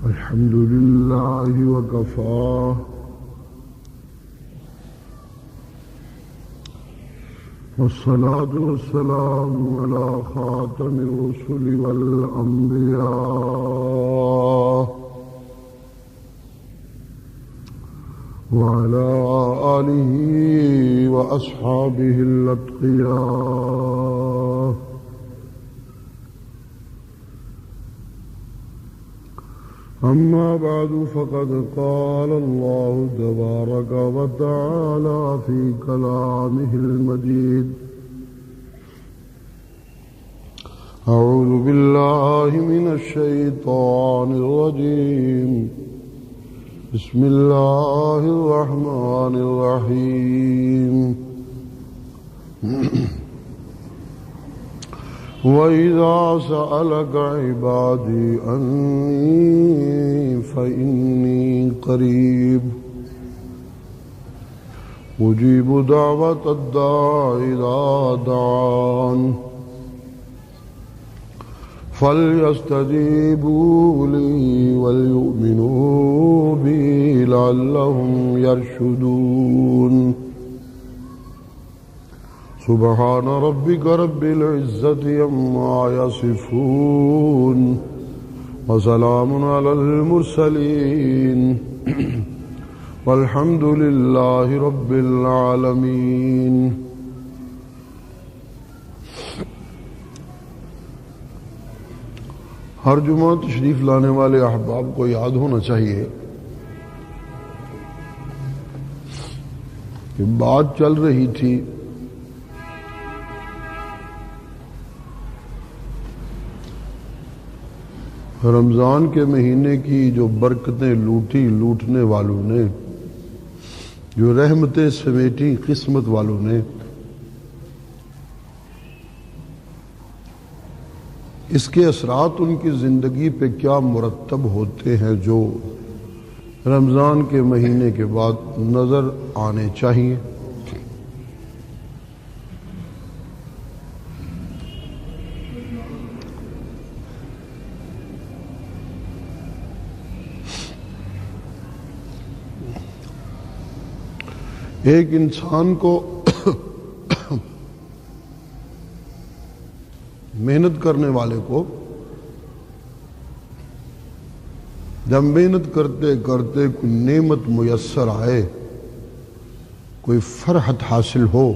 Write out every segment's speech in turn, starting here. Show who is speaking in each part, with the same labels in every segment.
Speaker 1: الحمد لله وكفى والصلاة والسلام على خاتم الرسل والأنبياء وعلى آله وأصحابه الأتقياء. أما بعد فقد قال الله تبارك وتعالى في كلامه المجيد: أعوذ بالله من الشيطان الرجيم. بسم الله الرحمن الرحيم. وَإِذَا سَأَلَكَ عِبَادِي أَنِّي فَإِنِّي قَرِيبٌ أُجِيبُ دَعْوَةَ الدَّاعِ إِذَا دَعَانِ فَلْيَسْتَجِيبُوا لِي وَلْيُؤْمِنُوا بِي لَعَلَّهُمْ يَرْشُدُونَ. سبحان ربك رب العزة عما يصفون وسلام على المرسلين والحمد لله رب العالمين. ہر جمعہ تشریف لانے والے احباب کو یاد ہونا چاہیے کہ بات چل رہی تھی رمضان کے مہینے کی جو برکتیں لوٹنے والوں نے، جو رحمتیں سمیٹی قسمت والوں نے، اس کے اثرات ان کی زندگی پہ کیا مرتب ہوتے ہیں جو رمضان کے مہینے کے بعد نظر آنے چاہیے. ایک انسان کو محنت کرنے والے کو جب محنت کرتے کرتے کوئی نعمت میسر آئے، کوئی فرحت حاصل ہو،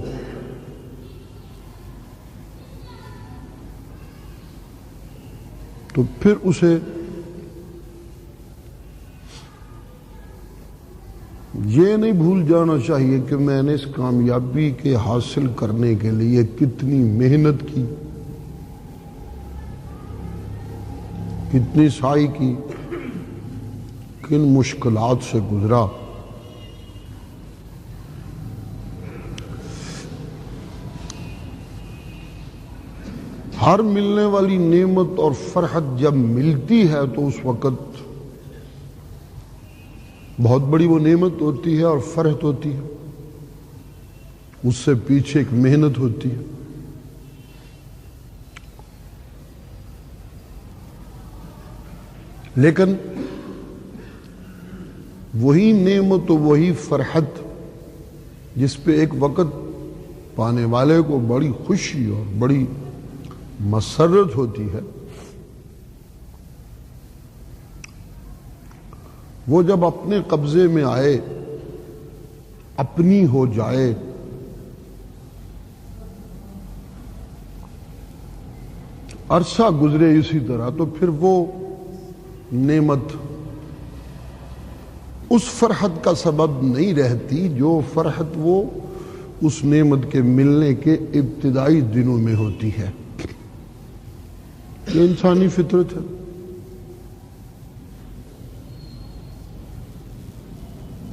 Speaker 1: تو پھر اسے یہ نہیں بھول جانا چاہیے کہ میں نے اس کامیابی کے حاصل کرنے کے لیے کتنی محنت کی، کتنی سعی کی، کن مشکلات سے گزرا. ہر ملنے والی نعمت اور فرحت جب ملتی ہے تو اس وقت بہت بڑی وہ نعمت ہوتی ہے اور فرحت ہوتی ہے، اس سے پیچھے ایک محنت ہوتی ہے. لیکن وہی نعمت و وہی فرحت جس پہ ایک وقت پانے والے کو بڑی خوشی اور بڑی مسرت ہوتی ہے، وہ جب اپنے قبضے میں آئے، اپنی ہو جائے، عرصہ گزرے اسی طرح، تو پھر وہ نعمت اس فرحت کا سبب نہیں رہتی جو فرحت وہ اس نعمت کے ملنے کے ابتدائی دنوں میں ہوتی ہے. یہ انسانی فطرت ہے.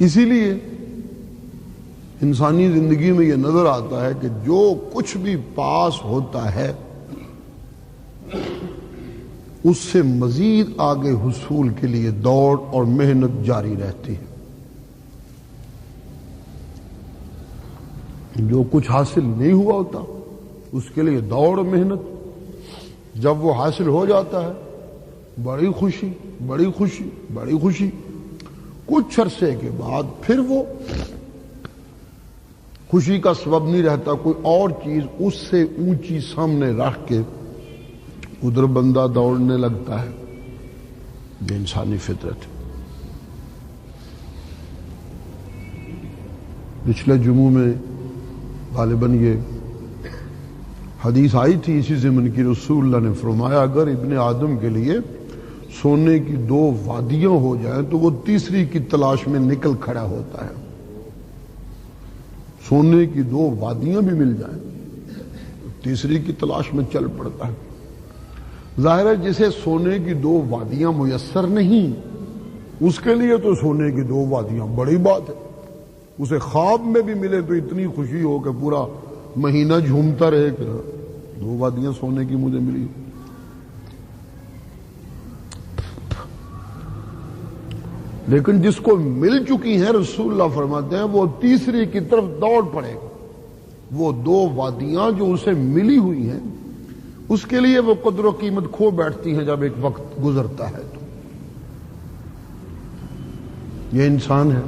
Speaker 1: اسی لیے انسانی زندگی میں یہ نظر آتا ہے کہ جو کچھ بھی پاس ہوتا ہے اس سے مزید آگے حصول کے لیے دوڑ اور محنت جاری رہتی ہے. جو کچھ حاصل نہیں ہوا ہوتا اس کے لیے دوڑ محنت، جب وہ حاصل ہو جاتا ہے بڑی خوشی بڑی خوشی بڑی خوشی. کچھ عرصے کے بعد پھر وہ خوشی کا سبب نہیں رہتا، کوئی اور چیز اس سے اونچی سامنے رکھ کے ادھر بندہ دوڑنے لگتا ہے. یہ انسانی فطرت ہے. پچھلے جمعوں میں غالباً یہ حدیث آئی تھی اسی ضمن کی. رسول اللہ نے فرمایا اگر ابن آدم کے لیے سونے کی 2 وادیاں ہو جائیں تو وہ تیسری کی تلاش میں نکل کھڑا ہوتا ہے. سونے کی 2 وادیاں بھی مل جائیں تیسری کی تلاش میں چل پڑتا ہے. ظاہر ہے جسے سونے کی 2 وادیاں میسر نہیں اس کے لیے تو سونے کی 2 وادیاں بڑی بات ہے. اسے خواب میں بھی ملے تو اتنی خوشی ہو کہ پورا مہینہ جھومتا رہے کہ 2 وادیاں سونے کی مجھے ملی. لیکن جس کو مل چکی ہیں رسول اللہ فرماتے ہیں وہ تیسری کی طرف دوڑ پڑے گا. وہ 2 وادیاں جو اسے ملی ہوئی ہیں اس کے لیے وہ قدر و قیمت کھو بیٹھتی ہیں جب ایک وقت گزرتا ہے. تو یہ انسان ہے.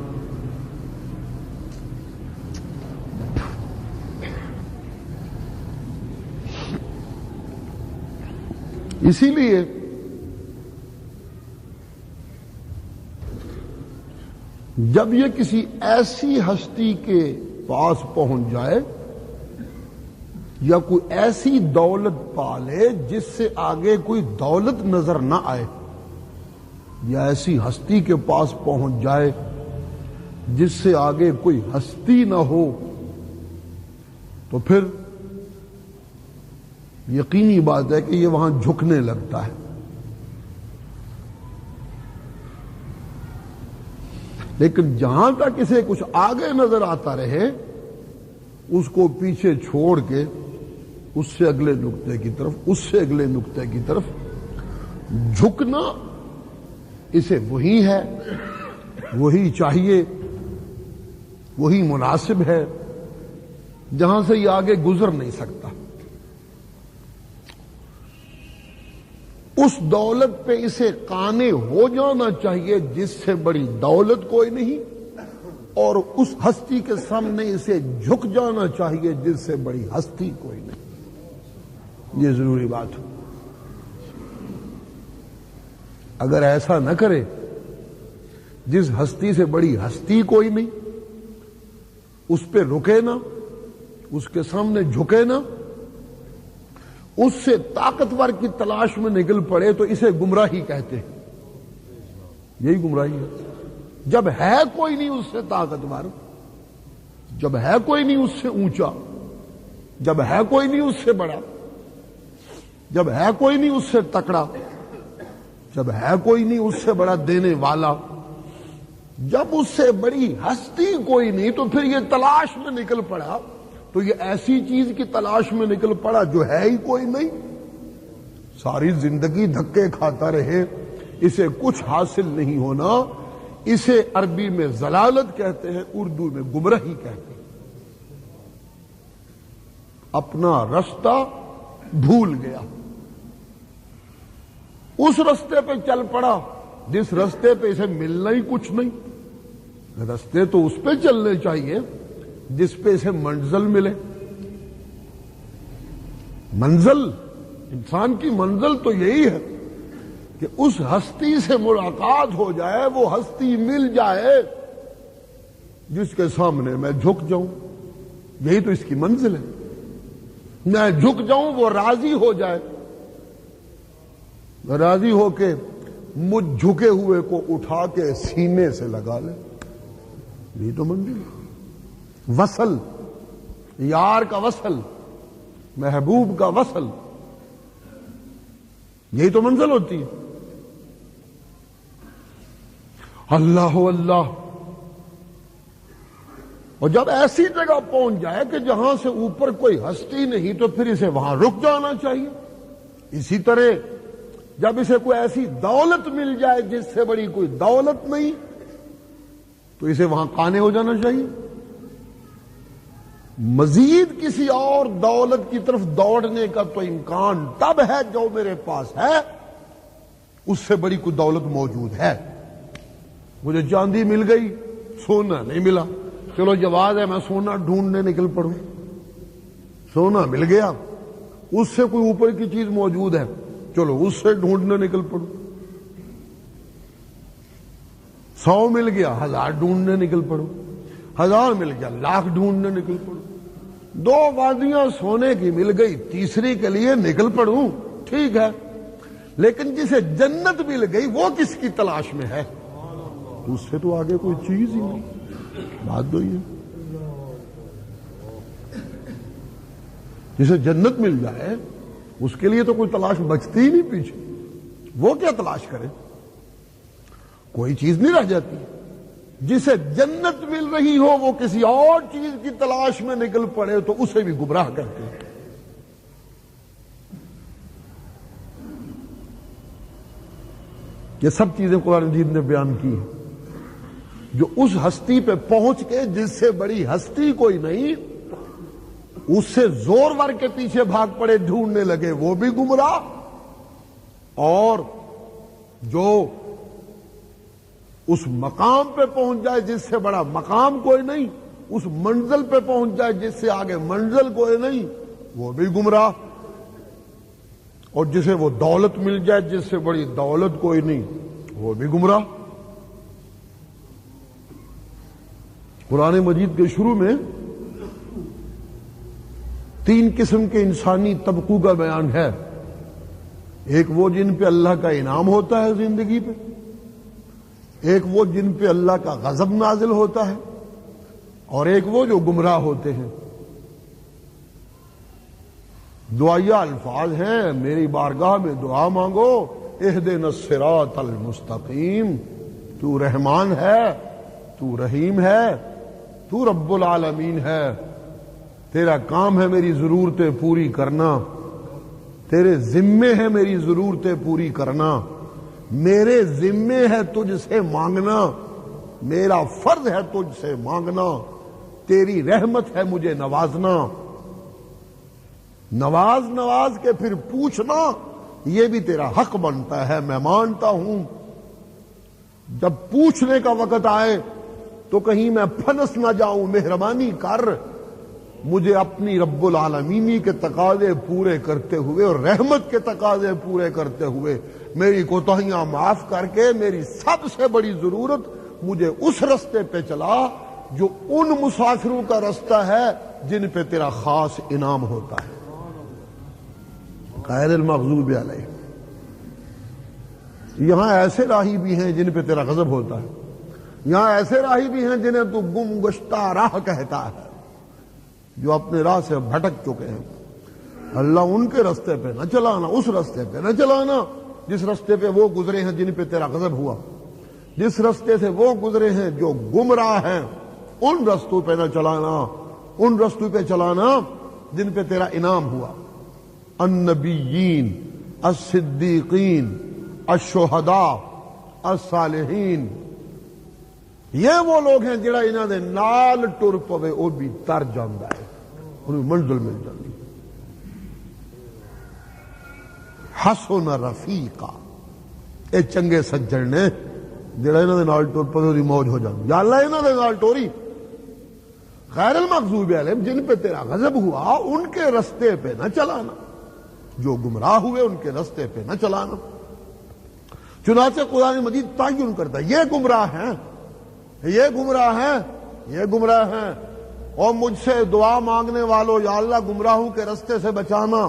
Speaker 1: اسی لیے جب یہ کسی ایسی ہستی کے پاس پہنچ جائے یا کوئی ایسی دولت پا لے جس سے آگے کوئی دولت نظر نہ آئے، یا ایسی ہستی کے پاس پہنچ جائے جس سے آگے کوئی ہستی نہ ہو، تو پھر یقینی بات ہے کہ یہ وہاں جھکنے لگتا ہے. لیکن جہاں تک اسے کچھ آگے نظر آتا رہے اس کو پیچھے چھوڑ کے اس سے اگلے نقطے کی طرف، اس سے اگلے نقطے کی طرف جھکنا اسے وہی ہے، وہی چاہیے، وہی مناسب ہے جہاں سے یہ آگے گزر نہیں سکتا. اس دولت پہ اسے قانے ہو جانا چاہیے جس سے بڑی دولت کوئی نہیں، اور اس ہستی کے سامنے اسے جھک جانا چاہیے جس سے بڑی ہستی کوئی نہیں. یہ ضروری بات ہے. اگر ایسا نہ کرے، جس ہستی سے بڑی ہستی کوئی نہیں اس پہ رکے نا، اس کے سامنے جھکے نا، اس سے طاقتور کی تلاش میں نکل پڑے تو اسے گمراہی کہتے ہیں. یہی گمراہی ہے. جب ہے کوئی نہیں اس سے طاقتور، جب ہے کوئی نہیں اس سے اونچا، جب ہے کوئی نہیں اس سے بڑا، جب ہے کوئی نہیں اس سے تکڑا، جب ہے کوئی نہیں اس سے بڑا دینے والا، جب اس سے بڑی ہستی کوئی نہیں تو پھر یہ تلاش میں نکل پڑا تو یہ ایسی چیز کی تلاش میں نکل پڑا جو ہے ہی کوئی نہیں. ساری زندگی دھکے کھاتا رہے، اسے کچھ حاصل نہیں ہونا. اسے عربی میں ضلالت کہتے ہیں، اردو میں گمراہی کہتے ہیں. اپنا رستہ بھول گیا، اس رستے پہ چل پڑا جس رستے پہ اسے ملنا ہی کچھ نہیں. رستے تو اس پہ چلنے چاہیے جس پہ اسے منزل ملے. منزل، انسان کی منزل تو یہی ہے کہ اس ہستی سے ملاقات ہو جائے، وہ ہستی مل جائے جس کے سامنے میں جھک جاؤں. یہی تو اس کی منزل ہے. میں جھک جاؤں، وہ راضی ہو جائے، راضی ہو کے مجھ جھکے ہوئے کو اٹھا کے سینے سے لگا لے. یہی تو منزل ہے. وصل، یار کا وصل، محبوب کا وصل، یہی تو منزل ہوتی ہے. اللہ اللہ. اور جب ایسی جگہ پہنچ جائے کہ جہاں سے اوپر کوئی ہستی نہیں تو پھر اسے وہاں رک جانا چاہیے. اسی طرح جب اسے کوئی ایسی دولت مل جائے جس سے بڑی کوئی دولت نہیں تو اسے وہاں قانے ہو جانا چاہیے. مزید کسی اور دولت کی طرف دوڑنے کا تو امکان تب ہے جو میرے پاس ہے، اس سے بڑی کوئی دولت موجود ہے. مجھے چاندی مل گئی، سونا نہیں ملا، چلو جواز ہے میں سونا ڈھونڈنے نکل پڑوں. سونا مل گیا، اس سے کوئی اوپر کی چیز موجود ہے، چلو اس سے ڈھونڈنے نکل پڑوں. 100 مل گیا، 1000 ڈھونڈنے نکل پڑو. 1000 مل گیا، 1,00,000 ڈھونڈنے نکل پڑو. 2 وادیاں سونے کی مل گئی، تیسری کے لیے نکل پڑوں، ٹھیک ہے. لیکن جسے جنت مل گئی وہ کس کی تلاش میں ہے؟ اس سے تو آگے کوئی چیز ہی نہیں. بات تو یہ جسے جنت مل جائے اس کے لیے تو کوئی تلاش بچتی ہی نہیں پیچھے. وہ کیا تلاش کرے؟ کوئی چیز نہیں رہ جاتی. جسے جنت مل رہی ہو وہ کسی اور چیز کی تلاش میں نکل پڑے تو اسے بھی گمراہ کرتے ہیں. یہ سب چیزیں قرآن مجید نے بیان کی ہیں. جو اس ہستی پہ پہنچ کے جس سے بڑی ہستی کوئی نہیں اس سے زور ور کے پیچھے بھاگ پڑے ڈھونڈنے لگے وہ بھی گمراہ، اور جو اس مقام پہ پہنچ جائے جس سے بڑا مقام کوئی نہیں، اس منزل پہ پہنچ جائے جس سے آگے منزل کوئی نہیں، وہ بھی گمراہ. اور جسے وہ دولت مل جائے جس سے بڑی دولت کوئی نہیں، وہ بھی گمراہ. قرآن مجید کے شروع میں 3 قسم کے انسانی طبقوں کا بیان ہے. ایک وہ جن پہ اللہ کا انعام ہوتا ہے زندگی پہ، ایک وہ جن پہ اللہ کا غضب نازل ہوتا ہے، اور ایک وہ جو گمراہ ہوتے ہیں. دعائیہ الفاظ ہیں، میری بارگاہ میں دعا مانگو، اہدنا الصراط المستقیم. تو رحمان ہے، تو رحیم ہے، تو رب العالمین ہے. تیرا کام ہے میری ضرورتیں پوری کرنا، تیرے ذمے ہے میری ضرورتیں پوری کرنا، میرے ذمے ہے تجھ سے مانگنا، میرا فرض ہے تجھ سے مانگنا، تیری رحمت ہے مجھے نوازنا. نواز کے پھر پوچھنا یہ بھی تیرا حق بنتا ہے، میں مانتا ہوں. جب پوچھنے کا وقت آئے تو کہیں میں پھنس نہ جاؤں، مہربانی کر مجھے اپنی رب العالمینی کے تقاضے پورے کرتے ہوئے اور رحمت کے تقاضے پورے کرتے ہوئے میری کوتاہیاں معاف کر کے میری سب سے بڑی ضرورت مجھے اس رستے پہ چلا جو ان مسافروں کا رستہ ہے جن پہ تیرا خاص انعام ہوتا ہے. غیر المغضوب علیہم. یہاں ایسے راہی بھی ہیں جن پہ تیرا غضب ہوتا ہے، یہاں ایسے راہی بھی ہیں جنہیں تو گم گشتہ راہ کہتا ہے، جو اپنے راہ سے بھٹک چکے ہیں. اللہ ان کے رستے پہ نہ چلانا، اس رستے پہ نہ چلانا جس رستے پہ وہ گزرے ہیں جن پہ تیرا غضب ہوا. جس رستے سے وہ گزرے ہیں جو گمراہ ہیں ان رستوں پہ نہ چلانا، ان رستوں پہ چلانا جن پہ تیرا انعام ہوا. النبیین، الصدیقین، الشہداء، الصالحین، یہ وہ لوگ ہیں جڑا انہاں دے نال ٹر پوے او بھی تر جاندا ہے، انہوں منزل مل جاندی. حسن رفیقا، اے چنگے سجن نے جڑا انہاں دے نال ٹر پوے دی موج ہو جاندی. یا اللہ انہاں دے نال ٹوری. غیر المغضوب علیہم، جن پہ تیرا غضب ہوا ان کے رستے پہ نہ چلانا، جو گمراہ ہوئے ان کے رستے پہ نہ چلانا. چنانچہ قرآن مجید تعین کرتا ہے یہ گمراہ ہیں، یہ گمراہ ہیں، یہ گمراہ ہیں. اور مجھ سے دعا مانگنے والوں یا اللہ گمراہوں کے رستے سے بچانا،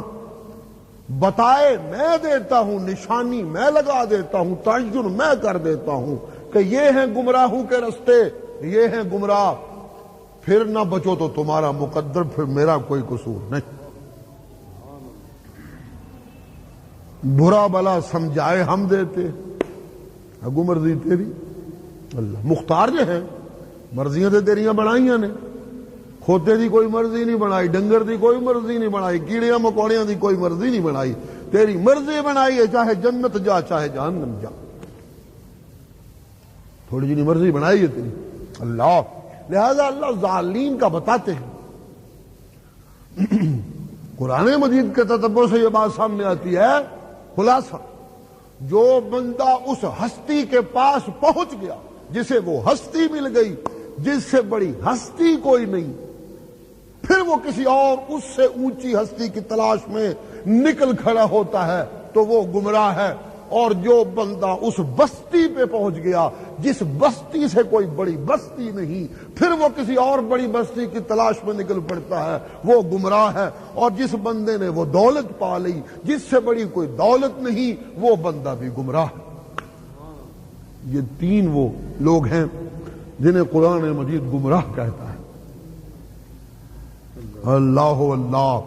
Speaker 1: بتائے میں دیتا ہوں، نشانی میں لگا دیتا ہوں، تعین میں کر دیتا ہوں کہ یہ ہیں گمراہوں کے رستے، یہ ہیں گمراہ. پھر نہ بچو تو تمہارا مقدر، پھر میرا کوئی قصور نہیں. برا بلا سمجھائے ہم دیتے، اگو مرضی تیری. اللہ مختار جو ہیں، مرضیاں تے تیریاں بنائیاں نے. کھوتے دی کوئی مرضی نہیں بنائی، ڈنگر دی کوئی مرضی نہیں بنائی، کیڑیاں مکوڑیاں دی کوئی مرضی نہیں بنائی. تیری مرضی بنائی ہے، چاہے جنت جا چاہے جہنم جا، تھوڑی جی مرضی بنائی ہے تیری. اللہ لہذا اللہ ظالمین کا بتاتے ہیں. قرآن مجید کے تدبر سے یہ بات سامنے آتی ہے. خلاصہ جو بندہ اس ہستی کے پاس پہنچ گیا جسے وہ ہستی مل گئی جس سے بڑی ہستی کوئی نہیں، پھر وہ کسی اور اس سے اونچی ہستی کی تلاش میں نکل کھڑا ہوتا ہے تو وہ گمراہ ہے۔ اور جو بندہ اس بستی پہ پہنچ گیا جس بستی سے کوئی بڑی بستی نہیں، پھر وہ کسی اور بڑی بستی کی تلاش میں نکل پڑتا ہے، وہ گمراہ ہے۔ اور جس بندے نے وہ دولت پا لی جس سے بڑی کوئی دولت نہیں، وہ بندہ بھی گمراہ ہے۔ یہ تین وہ لوگ ہیں جنہیں قرآن مجید گمراہ کہتا ہے۔ اللہ اللہ۔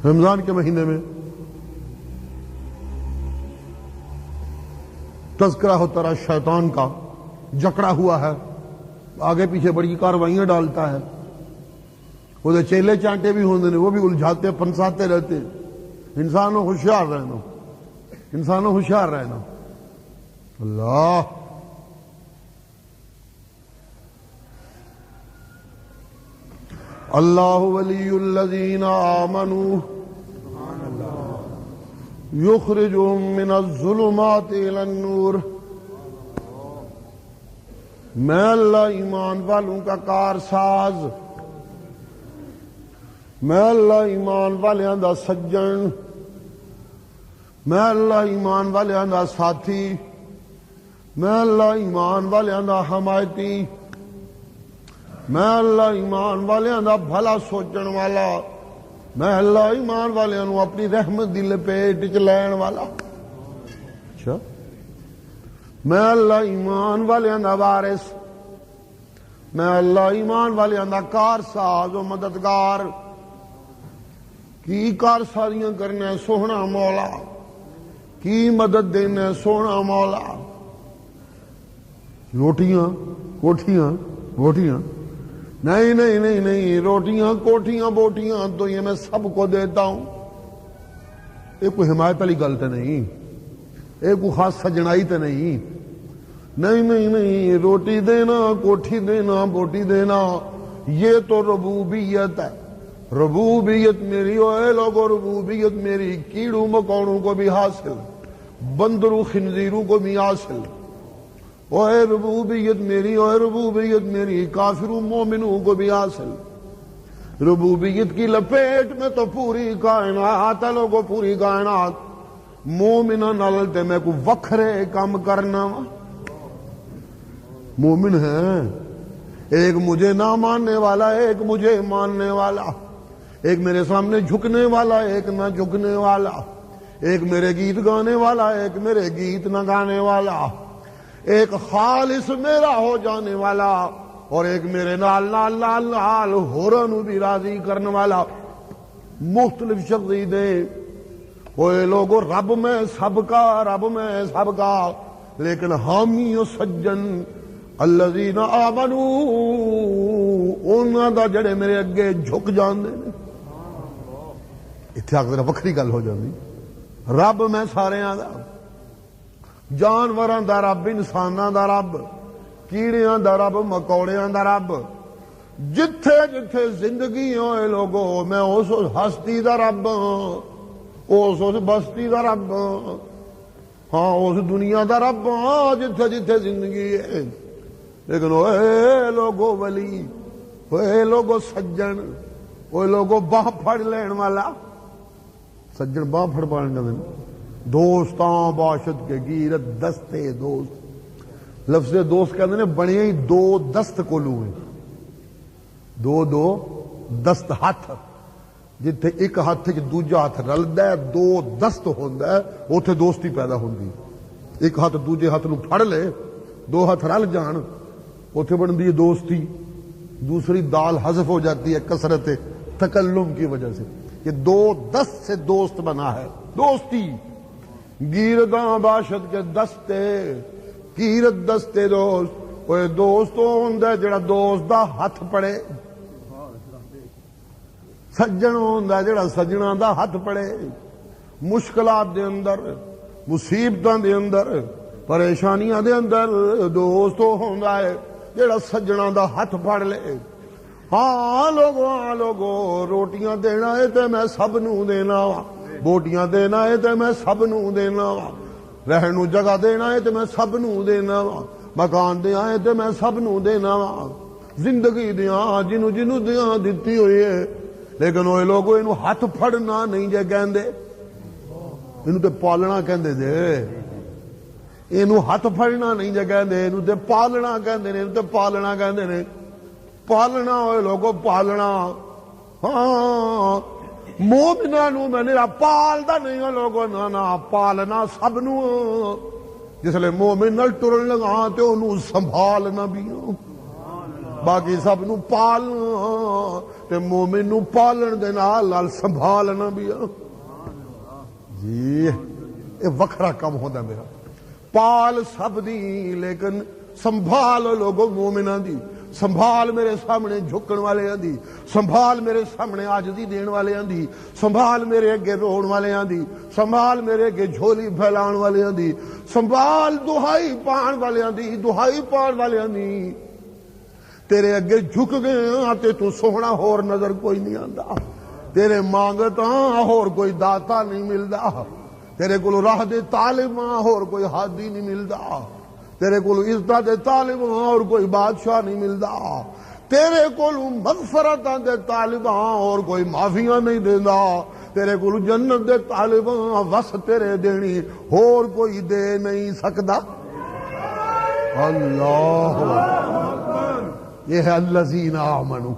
Speaker 1: رمضان کے مہینے میں تذکرہ ہوتا رہا شیطان کا، جکڑا ہوا ہے، آگے پیچھے بڑی کاروائیاں ڈالتا ہے، وہ چیلے چانٹے بھی ہوندے نے، وہ بھی الجھاتے پنساتے رہتے۔ انسانوں ہوشیار رہنا، انسانوں ہوشیار رہنا۔ اللہ اللہ ولی الذین آمنوا یخرجهم من الظلمات الی النور۔ میں اللہ ایمان والوں کا کارساز، میں اللہ ایمان والیاں دا سجن، میں اللہ ایمان والیاں دا ساتھی، میں اللہ ایمان والیاں دا حمایتی، میں اللہ ایمان والیاں دا بھلا سوچن والا، میں اللہ ایمان والیاں نو اپنی رحمت دی لپیٹ وچ لین والا۔ اچھا، میں اللہ ایمان والیاں دا وارث، میں اللہ ایمان والیاں دا کارساز و مددگار۔ کی کارسازیاں کرنا سوہنا مولا، کی مدد دینا سوہنا مولا۔ روٹیاں کوٹھیاں بوٹیاں نہیں نہیں نہیں نہیں، روٹیاں کوٹھیاں بوٹیاں تو یہ میں سب کو دیتا ہوں۔ یہ کوئی حمایت والی گل تو نہیں، یہ کوئی خاص سجنائی تو نہیں۔ نہیں نہیں نہیں، روٹی دینا، کوٹھی دینا، بوٹی دینا، یہ تو ربوبیت ہے۔ ربوبیت میری، اے لوگو ربوبیت میری کیڑوں مکوڑوں کو بھی حاصل، بندروں خنزیروں کو بھی حاصل۔ اے ربوبیت میری، اے ربوبیت میری کافروں مومنوں کو بھی حاصل۔ ربوبیت کی لپیٹ میں تو پوری کائنات ہے لوگو، پوری کائنات۔ مومنہ نلتے میں کو وکھرے کام کرنا، مومن ہیں، ایک مجھے نہ ماننے والا، ایک مجھے ماننے والا، ایک میرے سامنے جھکنے والا، ایک نہ جھکنے والا، ایک میرے گیت گانے والا، ایک میرے گیت نہ گانے والا، ایک خالص میرا ہو جانے والا، اور ایک میرے نال نال نال نال ہوراں نو بھی راضی کرنے والا۔ مختلف شخصیتیں، اوے لوگوں رب میں سب کا، رب میں سب کا، لیکن حامی و سجن الذین آمنوا، انہاں دا جڑے میرے اگے جھک جاندے نے۔ اتھے آکے وکھری گل ہو جاندی، رب میں ساریاں دا، جانوراں دا رب، انساناں دا رب، کیڑیاں دا رب، مکوڑیاں دا رب، جتھے جتھے زندگی ہوئے لوگو میں اس ہستی دا رب ہاں، اس بستی دا رب ہاں، اس دنیا دا رب ہاں جتھے جتھے زندگی ہے۔ لیکن اے لوگو ولی، اے لوگو سجن، اے لوگو باہ پھڑ لین والا، سجن باہ پھڑ پانے کا دن، دوستاں باشد کے گیرت دستے دوست۔ لفظ دوست کہتے ہیں بنے ہی دو دست کو لوئے، دو دو دست ہاتھ، جتھے ایک ہاتھ دوجا ہاتھ رلدا ہے، دو دست ہوندا ہے، اوتھے دوستی پیدا ہوندی۔ ایک ہاتھ دوجے ہاتھ نو پھڑ لے، دو ہاتھ رل جان، اوتھے بندی ہے دوستی۔ دوسری دال حذف ہو جاتی ہے کثرت تکلم کی وجہ سے۔ یہ دو دست سے دوست بنا ہے، دوستی۔ گیرداں باشد کے دستے، گیرت دستے دوست، وہ دوست ہوندا جڑا دوست دا ہاتھ پڑے، سجن ہوندا جڑا سجنا دا ہاتھ پڑے۔ مشکلات دے اندر، مصیبتاں دے اندر، پریشانیاں دے اندر دوست ہوندا ہے جڑا سجنا دا ہاتھ پھڑ لے۔ ہاں لوگو روٹیاں دینا ہے تے میں سب نو دینا وا، بوٹیاں دینا ہے تے میں سب نو دینا وا، رہن نو جگہ دینا ہے تے میں سب نو دینا وا، مکان دیا ہے تے میں سب نو دینا وا، زندگی دیا جنو دیا دتی ہوئی ہے، لیکن وہ لوگوں اینو ہاتھ پھڑنا نہیں جے کہندے، اینو تے پالنا کہندے جے، اینو ہاتھ پھڑنا نہیں جے کہندے، اینو تے پالنا کہندے نے، اینو تے پالنا کہندے نے، پالنا ہوئے لوگوں پالنا، ہاں مومناں نو میں نے پالدا نہیں ہوں لوگوں، نا پالنا سب نو، جس لئے مومن نال ٹرن لگا تے انہوں سنبھالنا بھی، باقی سب نو پالنا تے مومن نو پالن دے نال سنبھالنا بھی، جی یہ وکھرا کم ہوتا میرا، پال سب دی لیکن سنبھال لوگوں مومناں دی، سنبھال میرے سامنے جھکن والے دی، سنبھال میرے سامنے عاجزی دین والے دی، سنبھال میرے اگے روڑ والے دی، سنبھال میرے اگے جھولی پھیلان والے دی، سنبھال دہائی پان والے دی، دہائی پان والے دی، تیرے اگے جھک گئے تے تو سونا ہور نظر کوئی نہیں آندا، تیرے مانگتا ہور کوئی داتا نہیں ملدا، تیرے کو راہ دے طالب ہور کوئی ہادی نہیں ملدا، تیرے کو عزت دے طالب اور کوئی بادشاہ نہیں ملدا، تیرے کو مغفرت دے طالب اور کوئی معافیاں نہیں دیندا، تیرے کو جنت دے طالب وس تیرے دینی اور کوئی دے نہیں سکدا، اللہ یہ ہے الذین آمنوا،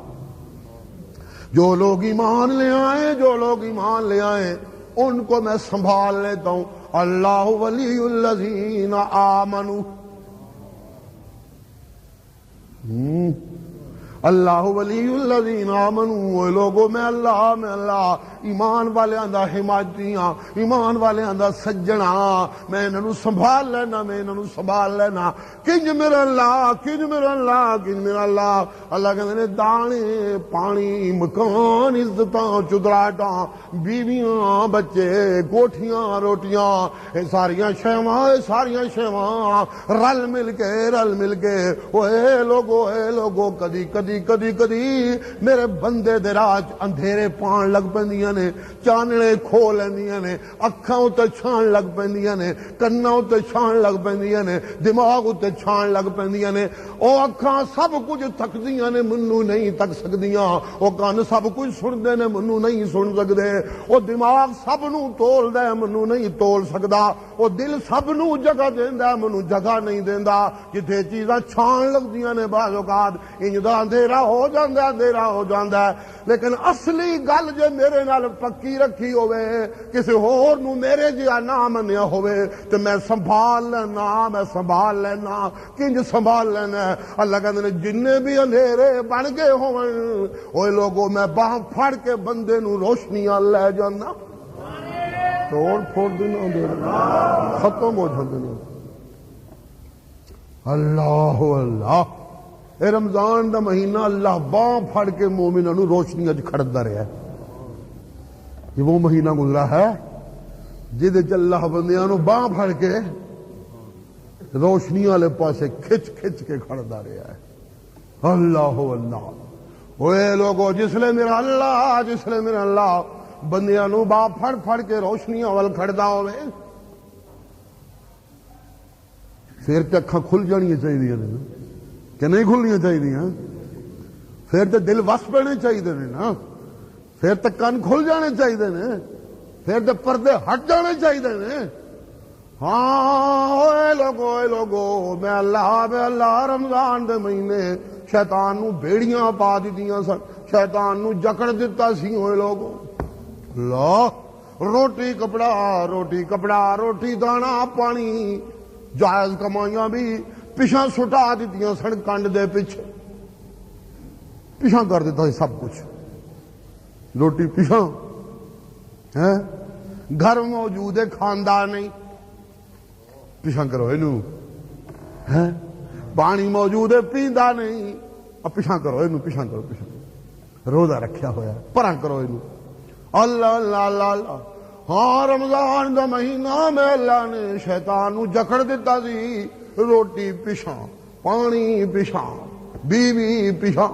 Speaker 1: جو لوگ ایمان لے آئے، جو لوگ ایمان لے آئے ان کو میں سنبھال لیتا ہوں، اللہ ولی الذین آمنوا، اللہ ولی الذین آمنوا، وہ لوگوں میں اللہ ایمان والے آندہ حمایتیاں، ایمان والے آندہ سجنا، میں انہوں سنبھال لینا، میں انہوں سنبھال لینا، کنج میرا اللہ، کنج میرا اللہ، کنج میرا اللہ، اللہ کہتے ہیں دانے پانی مکان عزتاں چدراٹاں بیویاں بچے کوٹھیاں روٹیاں، یہ ساریاں شیواں رل مل کے اے لوگو کدی میرے بندے دے راج اندھیرے پان لگ پندیاں نے، چاننے کھو لیندیاں نے، اکھاں تے چھان لگ پندیاں نے، کناں تے چھان لگ پندیاں نے، دماغ تے چھان لگ پندیاں نے، او اکھاں سب کچھ تکدیاں نے منوں نہیں تک سکدیاں، او کان سب کچھ سن دے نے منوں نہیں سن سکدے، او دماغ سب نو تول دے منوں نہیں تول سکدا، او دل سب نو جگہ دیندا منوں جگہ نہیں دیندا، جتھے چیزاں چھان لگدیاں نے بعض اوقات انج دا اندھیرا ہو جاندا ہے، لیکن اصلی گل جے میرے نال پکی رکھی ہوئے، کسی ہور نو میرے جہا نہ منیا ہوئے تے میں سنبھال لینا، کنج سنبھال لینا، اللہ کہندے نے جننے بھی اندھیرے بن گئے ہون اوے لوگوں میں باہ پھڑ کے بندے نو روشنیاں لے جانا، توڑ پھوڑ دینا اندھیرے ختم ہو جاندے، اللہ اے رمضان دا مہینہ اللہ باہ پھڑ کے مومناں نو روشنیاں وچ کھڑدا رہیا ہے، یہ وہ مہینہ گزرا ہے جہدے وچ اللہ بندیاں نو باہ پھڑ کے روشنی والے پاسے کھچ کے کھڑدا رہیا ہے، اللہ اوے لوگو جس لے میرا اللہ بندیاں نو باہ پھڑ کے روشنیاں وال کھڑدا ہوئے، پھر تے اکھاں کھل جانیاں چاہیے نے کہ نہیں کھلنی چاہیے، پھر تے دل وس پینے چاہیے نے نا، پھر تے کن کھل جانے چاہیے نے، پھر تے پردے ہٹ جانے چاہیے نے، ہاں اے لوگو میں اللہ رمضان دے مہینے شیطان نو بیڑیاں پا دیتیاں سن، شیطان نو جکڑ دیتا سی، اوے لوگو اللہ روٹی کپڑا روٹی دانا پانی جائز کمائیاں بھی پیچھا سٹا دیتیاں سن، کنڈ دے پیچھا کر دیتا سی سب کچھ، روٹی پیچھا ہے، گھر موجود ہے کھاندار نہیں، پیچھا کرو اینو، پانی موجود ہے پیندا نہیں، اب پیچھا کرو اینو، پیچھا کرو، روزہ رکھیا ہوا پرا کرو اینو، اللہ ہاں رمضان دا مہینہ میں اللہ نے شیطان نو جکڑ دیتا سی، روٹی پیچھا پانی پیچھا بیوی پیچھا،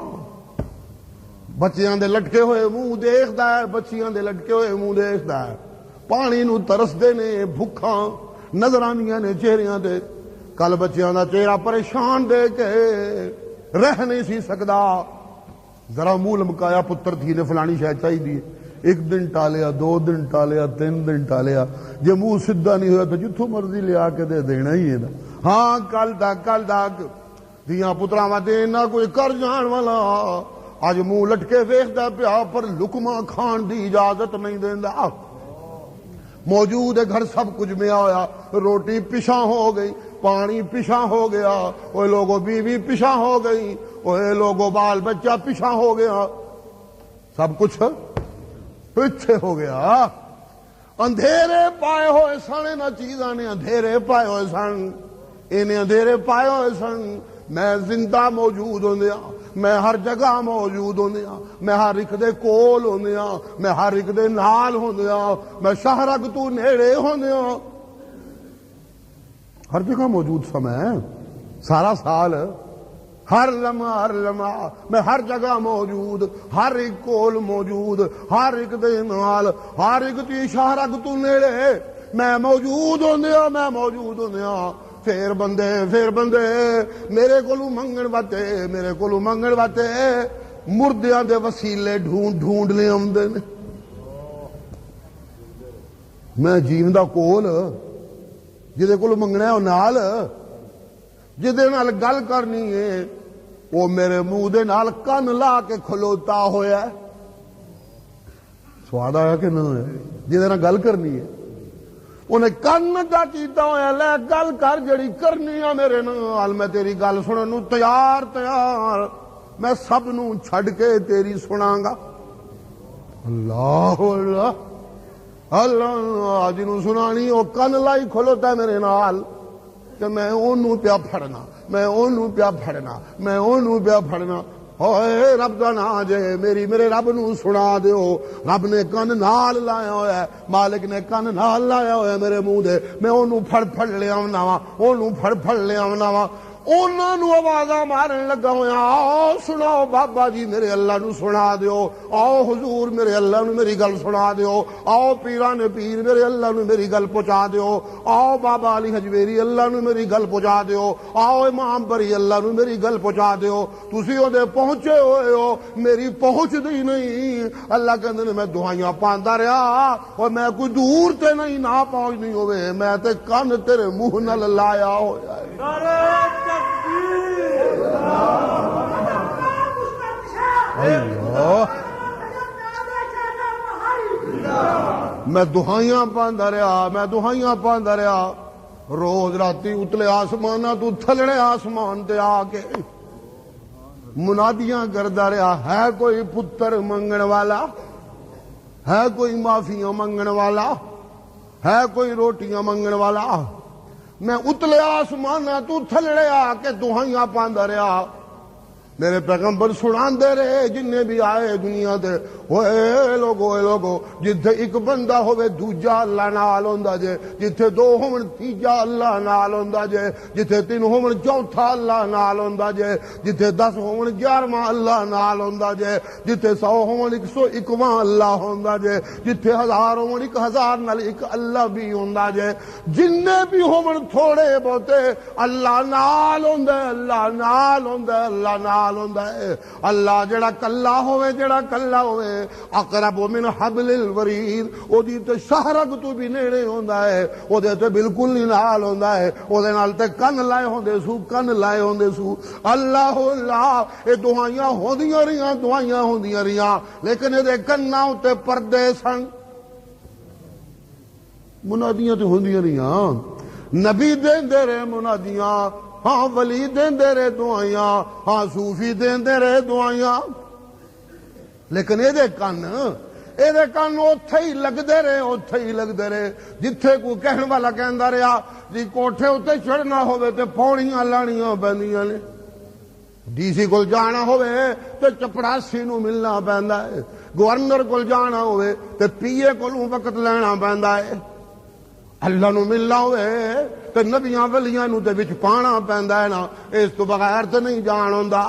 Speaker 1: بچیاں دے لٹکے ہوئے منہ دیکھدا ہے، بچیاں دے لٹکے ہوئے منہ دیکھدا ہے، پانی نو ترسدے نے، بھکھاں نظر آندیاں نے چہریاں تے۔ کل بچیاں دا چہرہ پریشان دے کے رہ نہیں سی سکدا، ذرا منہ لمکایا پتر تھی نے فلانی شے چاہیے، ایک دن ٹالیا، 2 دن ٹالیا، 3 دن ٹالیا، جے منہ سیدھا نہیں ہویا تو جتھوں مرضی لیا کے دے دینا ہی ہے نا۔ ہاں کل تک دیاں پتراں وا دینا کوئی کر جان والا، اج منہ لٹکے ویکھدا پیا پر لقمہ کھان دی اجازت نہیں دیندا۔ موجود ہے گھر سب کچھ میا ہویا، روٹی پیچھا ہو گئی، پانی پیچھا ہو گیا، وہ لوگوں بیوی پیچھا ہو گئی، وہ لوگوں بال بچہ پیچھا ہو گیا، سب کچھ پیچھے ہو گیا۔ اندھیرے پائے ہوئے سن، انہاں چیزاں نے اندھیرے پائے ہوئے سن، انہیں اندھیرے پائے ہوئے سن۔ میں زندہ موجود ہوندیا، میں ہر جگہ موجود ہوندیا، میں ہر ایک دے کول ہوندیا، میں ہر ایک دے نال ہوندیا، میں شہرک تو نیڑے ہوندیا، ہر جگہ موجود سا میں، سارا سال، ہر لمحہ میں ہر جگہ موجود، ہر ایک کول موجود، ہر ایک دے نال، ہر ایک دی شہرک تو نیڑے میں موجود ہوندیا، میں موجود ہوندیا۔ پھر بندے میرے کولوں منگن واتے مردیاں دے وسیلے ڈھونڈ لے آندے نے۔ میں جیوندا کول جدے کولوں منگنا ہے او نال، جدے نال گل کرنی ہے وہ میرے منہ دے نال کن لا کے کھلوتا ہویا ہے۔ سواد آیا کہ نہ ہے؟ جدے نال گل کرنی ہے انہیں کن دا کیتا ہویا، لے گل کر جڑی کرنی ہے میرے نال، میں تیری گل سنن نوں تیار، میں سب نوں چھڈ کے تیری سناں گا۔ اللہ اللہ اللہ، جنوں سنانی وہ کن لائی کھلوتا ہے میرے نال کہ میں اونوں پیا پھڑنا، میں اونوں پیا پھڑنا، میں اونوں پیا پھڑنا۔ ہوئے رب دا نا جے میرے رب نو سنا دیو، رب نے کن نال لایا ہویا ہے، مالک نے کن نال لایا ہویا ہے میرے منہ دے، میں اونوں پھڑ لے آونا وا، اونوں پھڑ لے آونا وا، انہاں نو آوازاں مارن لگا ہویا، آؤ سناؤ بابا جی میرے اللہ نو سنا دیو، آؤ حضور میرے اللہ نو میری گل سنا دیو، آؤ پیران پیر میرے اللہ نو میری گل پہنچا دیو، آؤ بابا علی حجویری اللہ نو میری گل پہنچا دیو، آؤ امام بری اللہ نو میری گل پہنچا دیو۔ تسی او دے پہنچے ہوئے ہو، میری پہنچ دی نہیں۔ اللہ کہندے نے میں دعائیاں پاندا رہیا اور میں کوئی دور تے نہیں نہ پہنچنی ہوئے، میں تے کن تیرے منہ نال لایا ہویا ہے۔ اللہ میں دہائیاں پاندا رہا، روز راتی اتلے آسماناں تو تھلڑے آسمان تے آ کے منادیاں کردا رہا، ہے کوئی پتر منگن والا، ہے کوئی معافیاں منگن والا، ہے کوئی روٹیاں منگن والا۔ میں اتلے آسماناں تو تھلڑے آ کے دہائیاں پاندا رہا، میرے پیغمبر سناندے رہے جننے بھی آئے دنیا تے، اوے لوگو جتھے ایک بندہ ہوئے دوجا اللہ نال ہوندا جے، جتھے 2 ہون تیجا اللہ نال ہوندا جے، جتھے 3 ہون چوتھا اللہ نال ہوندا جے، جتھے 10 ہون 11واں اللہ نال ہوندا جے، جتھے 100 ہون 101واں اللہ ہوندا جے، جتھے 1000 ہون 1000 نال ایک اللہ بھی ہوندا جے، جننے بھی ہون تھوڑے بہتے اللہ نال ہوندا ہے، اللہ نال ہوندا ہے، اللہ نال ہوندا ہے۔ اللہ جڑا کلا ہوئے اقرب من حبل الورید، او دی تے شہرگ تو بھی نیڑے ہوندا ہے، او دے تے بالکل نہیں نال ہوندا ہے، او دے نال تے کن لائے ہوندے سو۔ اللہ اللہ، اے دعائیاں ہوندیاں رہیاں، لیکن اے دے کناں تے پردے سن۔ منادیاں تے ہوندیاں رہیاں، نبی دیندے رہے منادیاں، ہاں ولی دیندے رہے دعائیاں، ہاں صوفی دیندے رہے دعائیاں، لیکن اے دے کن اوتھے ہی لگدے رہے جتھے کوئی کہن والا کہندا رہا جی کوٹھے اتے چڑھنا ہوئے تے پوڑیاں لانیاں پیندیاں نے، ڈی سی کول جانا ہوئے تے چپڑاسی نو ملنا پیندا ہے، گورنر کول جانا ہوئے تے پی اے کولوں وقت لینا پیندا ہے۔
Speaker 2: اللہ نو ملنا ہوئے تے نبیاں ولیاں نو دے وچ پانا پیندا ہے نا، اس تو بغیر تے نہیں جان ہوندا۔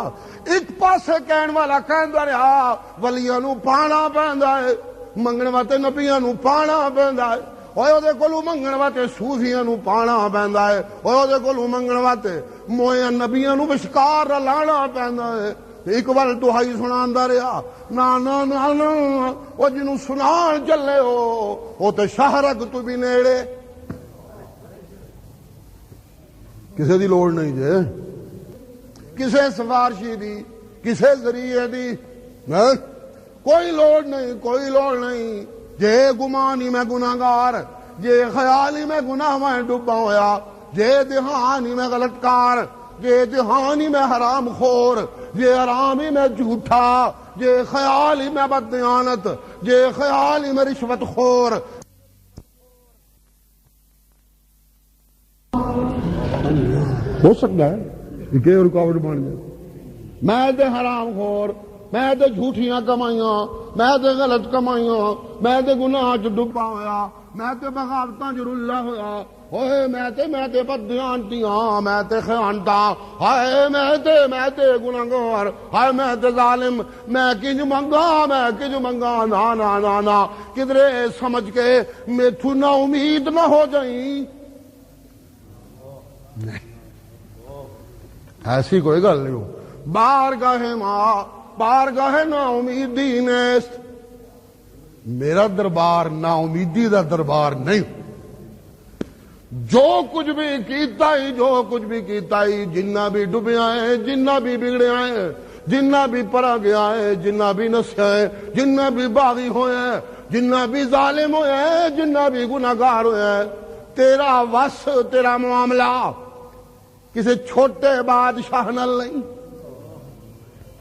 Speaker 2: ایک پاسے کہن والا کہندا رہا ولیاں نو پانا پیندا ہے، منگن واسطے نبیاں نو پانا پیندا ہے، اوے او دے کولوں منگن واسطے صوفیاں نو پانا پیندا ہے، اوے او دے کولوں منگن واسطے موئے نبیاں نو وشکار رلانا پیندا ہے۔ ایک وال دہائی سناندا رہا، نا نا نا نا او جنوں سنان چلے او تے شہرک تو بھی نیڑے، کسے دی لوڑ نہیں جے، کسے سفارشی دی، کسے ذریعے دی، کوئی لوڑ نہیں، کوئی لوڑ نہیں۔ جے گمان ہی میں گناہگار، جے خیال ہی میں گناہ میں ڈوبا ہویا، جے دھیان ہی میں غلط کار، جے دھیان ہی میں حرام خور، جے حرام ہی میں جھوٹا، جے خیال ہی میں بددیانت، جے خیال ہی میں رشوت خور۔ ہو سکتا ہے کہ کئی رکاوٹ بن جائے، میں تے حرام خور، میں تے جھوٹیاں کمائیاں، میں تے غلط کمائیاں، میں تے گناہ چ ڈبا ہویا، میں تے بغاوتاں چ رلا ہویا، ہوئے میں تے بددیانتیاں، میں تے خیانتاں، ہائے میں تے گناہگار، ہائے میں تے ظالم، میں کنج منگا نا نا نا نا، کدرے سمجھ کے میتھوں نا امید نہ ہو جائیں۔ ایسی کوئی گل نہیں ہو، بارگاہ ماں بارگاہ نا امیدی نیست، میرا دربار نا امیدی دا دربار نہیں۔ جو کچھ بھی کیتا ہی، جو کچھ بھی کیتا ہی، جنہ بھی ڈبیا ہے، جنہ بھی بگڑیا ہے، جنہ بھی پرا گیا ہے، جنہ بھی نسیا ہے، جنہ بھی باغی ہویا ہے، جنہ بھی ظالم ہویا ہے، جنہ بھی گناہگار ہویا ہے، تیرا وس، تیرا معاملہ کسی چھوٹے بادشاہ نال نہیں،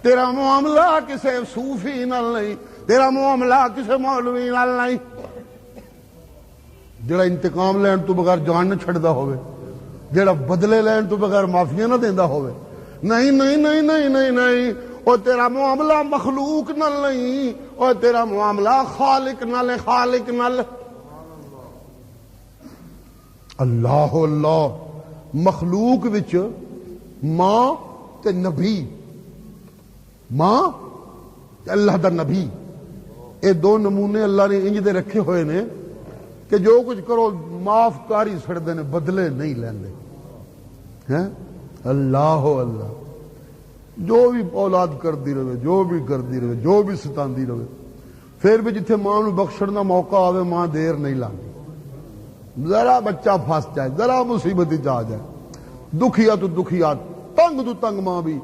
Speaker 2: تیرا معاملہ کسی صوفی نال نہیں، تیرا معاملہ کسی مولوی نال نہیں، جڑا انتقام لین تو بغیر جان نہ چھڑدا ہوئے، جڑا بدلے لین تو بغیر معافیاں نہ دیندا ہوئے، نہیں نہیں نہیں نہیں نہیں نہیں، اور تیرا معاملہ مخلوق نال نہیں، اور تیرا معاملہ خالق نال، خالق نال۔ اللہ اللہ، مخلوق وچ ماں تے نبی، ماں تے اللہ دا نبی، اے دو نمونے اللہ نے انج دے رکھے ہوئے نے کہ جو کچھ کرو معاف کاری سڑدے نے، بدلے نہیں لیندے ہیں۔ اللہ اللہ، جو بھی اولاد کردی رہے، جو بھی کردی رہے، جو بھی ستاندی رہے، پھر بھی جتھے ماں نو بخشن دا موقع آوے ماں دیر نہیں لاندی، ذرا بچہ پھنس جائے، ذرا مصیبت آ جائے، دکھیا تو دکھیا، تنگ تو تنگ ماں بھی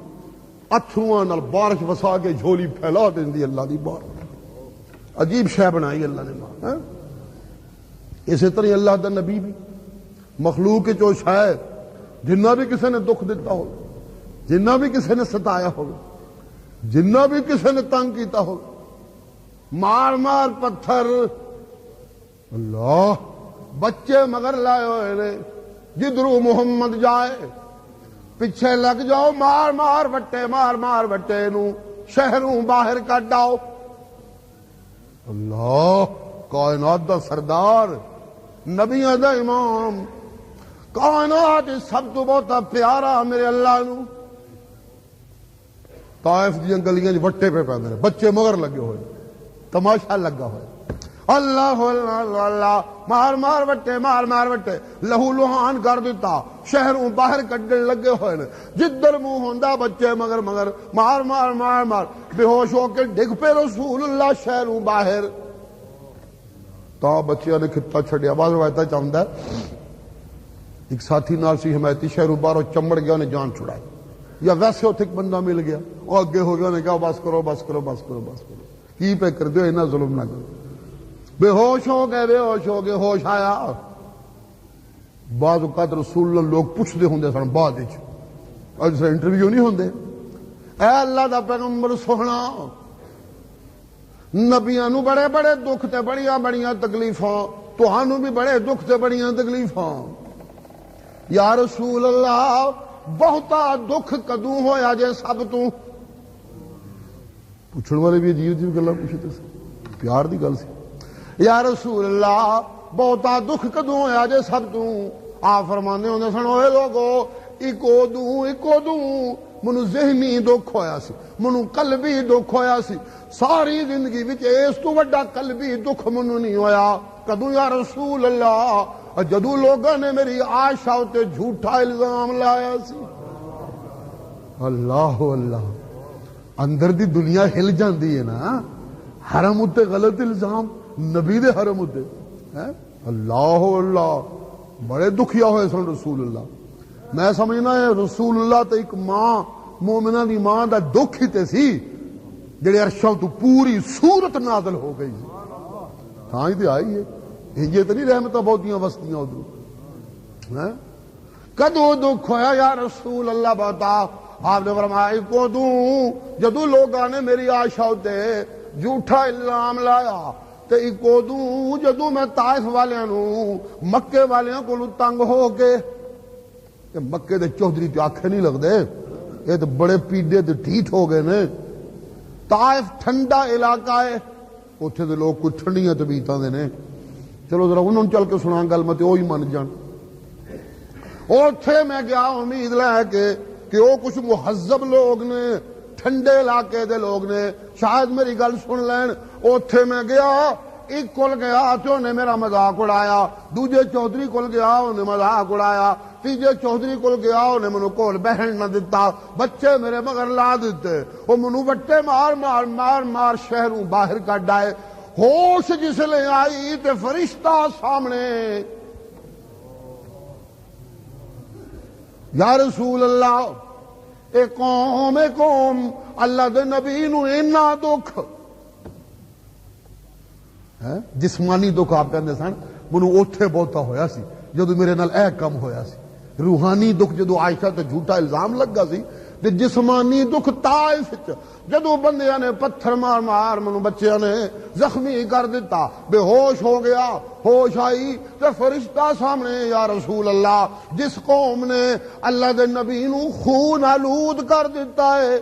Speaker 2: اتھرواں نال بارش وسا کے جھولی پھیلا دیندی اللہ دی بار۔ عجیب شے بنائی اللہ نے ماں۔ اسی طرح اللہ دا نبی بھی مخلوق چو شاید جنہ بھی کسی نے دکھ دیتا ہو، جنہ بھی کسی نے ستایا ہو، جنہ بھی کسی نے تنگ کیتا ہو، مار مار پتھر، اللہ بچے مگر لائے ہوئے نے، جدرو محمد جائے پیچھے لگ جاؤ، مار مار وٹے، مار مار وٹے نو شہروں باہر کٹ آؤ۔ اللہ کائنات دا سردار، نبیاں دا امام، کائنات سب تو بہت پیارا میرے اللہ نو، طائف دیاں گلیاں وٹے پہ پیندے، بچے مگر لگے ہوئے، تماشا لگا ہوئے، اللہ اللہ اللہ، مار مار وٹے، مار مار وٹے، لہو لہان کر دیتا، شہروں باہر کڈن لگے ہوئے نے، جدھر منہ ہوندا بچے مگر مگر، مار مار مار مار، بے ہوش ہو کے ڈگ پہ رسول اللہ شہروں باہر۔ تا بچیاں نے خطہ چھڑیا، بعض روایتاں چاہندا ہے ایک ساتھی نال سی حمایتی، شہروں باہر چمڑ گیا، انہیں جان چھڑائی، یا ویسے اتنے ایک بندہ مل گیا، اور اگے ہو گیا، انہیں کہا بس کرو بس کرو بس کرو بس کرو، کی پہ کر دیو، اتنا ظلم نہ کرو، بے ہوش ہو گئے، بے ہوش ہو گئے، ہوش آیا۔ بعض اوقات رسول اللہ لوگ پوچھتے ہوں سن بعد وچ، انٹرویو نہیں ہوندے، اے اللہ دا پیغمبر سونا، نبیاں نو بڑے بڑے دکھ تے بڑیاں بڑیاں تکلیفاں، تہانوں بھی بڑے دکھ تے بڑیاں تکلیفاں، یا رسول اللہ بہتا دکھ کدوں ہویا جے سب تو؟ پوچھن والے بھی عجیب عجیب گلاں پوچھتے سی، پیار دی گل سی، یا رسول اللہ بہتا دکھ کدوں ہویا جے سب تو آپ فرمانے ہوندے سن اوے لوگو اکو دوں منو ذہنی دکھ ہویا سی منو قلبی دکھ ہویا سی ساری زندگی وچ اس تو وڈا قلبی دکھ منو نہیں ہویا کدوں یا رسول اللہ جدوں لوگاں نے میری عائشہ تے جھوٹا الزام لایا سی اللہ اللہ اندر دی دنیا ہل جاندی ہے نا حرم اتے غلط الزام نبی دے حرم اتے اللہ اللہ بڑے دکھیا ہوئے سن رسول اللہ میں سمجھنا ہے رسول اللہ تے ایک ماں مومنہ دی ماں دا دکھ ہی تے سی جڑے عرشاں تو پوری صورت نازل ہو گئی تھا ہی تے آئی ہے یہ تو نہیں رحمتہ بہتیاں وستیاں ادھر کدو دکھ ہویا یا رسول اللہ بتا آپ نے فرمایا کو دوں جدو لوگاں نے میری عائشہ تے جھوٹا الزام لایا تے کو دوں جدو میں طائف والیاں نو مکے والیاں کو تنگ ہو کے مکے دے چودھری تے آنکھیں نہیں لگ دے یہ تو بڑے پیڈے تے ٹھیٹ ہو گئے نے طائف ٹھنڈا علاقہ ہے اتنے دے لوگ کوئی ٹھنڈیاں طبیعتاں دے نے چلو ذرا انہوں چل کے سنا گل مت وہی من جان اوتھے میں گیا امید لے کے کہ وہ کچھ مہذب لوگ نے ٹھنڈے علاقے دے لوگ نے شاید میری گل سن لین اوتھے میں گیا ایک کول گیا تو انہیں میرا مذاق اڑایا دوجے چودھری کول گیا انہیں مذاق اڑایا تیجے چودھری کول گیا انہیں منو کول بہن نہ دیتا بچے میرے مگر لا دیتے وہ منو بٹے مار مار مار مار شہروں باہر کٹ آئے ہوش جس لے آئی تے فرشتہ سامنے یا رسول اللہ اے قوم اللہ دے نبی نو اینا دکھ جسمانی دکھ آپ کہندے سن منو اوتھے بہتا ہویا سی جدو میرے نال اے کم ہویا سی روحانی دکھ جدو عائشہ تے جھوٹا الزام لگا سی تے جسمانی دکھ طائف جدو بندیاں نے پتھر مار مار منو بچیاں نے زخمی کر دیتا بے ہوش ہو گیا ہوش آئی تے فرشتہ سامنے یا رسول اللہ جس قوم نے اللہ دے نبی نو خون آلود کر دیتا ہے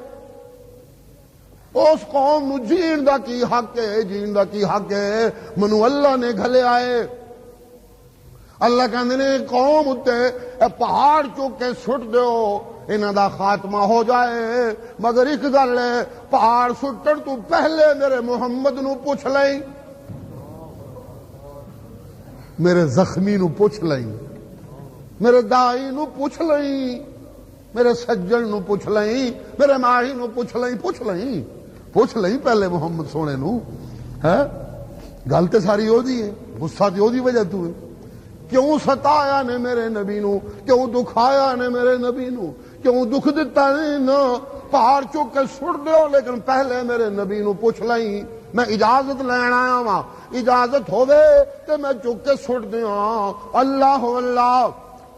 Speaker 2: اس قوم نو جین دا کی حق ہے جین دا کی حق ہے منو اللہ نے گھلے آئے اللہ کہندے نے قوم اتے پہاڑ چوک کے سٹ دیو انہاں دا خاتمہ ہو جائے مگر ایک گل ہے پہاڑ سٹن تو پہلے میرے محمد نو پوچھ لیں میرے زخمی نو پوچھ لیں میرے دائی نو پوچھ لیں میرے سجن نو پوچھ لیں میرے ماہی نو پوچھ لیں پہلے محمد سونے نو ہے گل تے ساری ہو دی ہے غصہ تے ہو دی وجہ تو ہے کیوں ستایا نے میرے نبی نو کیوں دکھایا نے میرے نبی نو کیوں دکھ دیتا نہیں نا پہاڑ چوک کے سٹ دیو لیکن پہلے میرے نبی نو پوچھ لیں میں اجازت لین آیا ہاں اجازت ہوے کہ میں چوک کے سٹ دیاں اللہ اللہ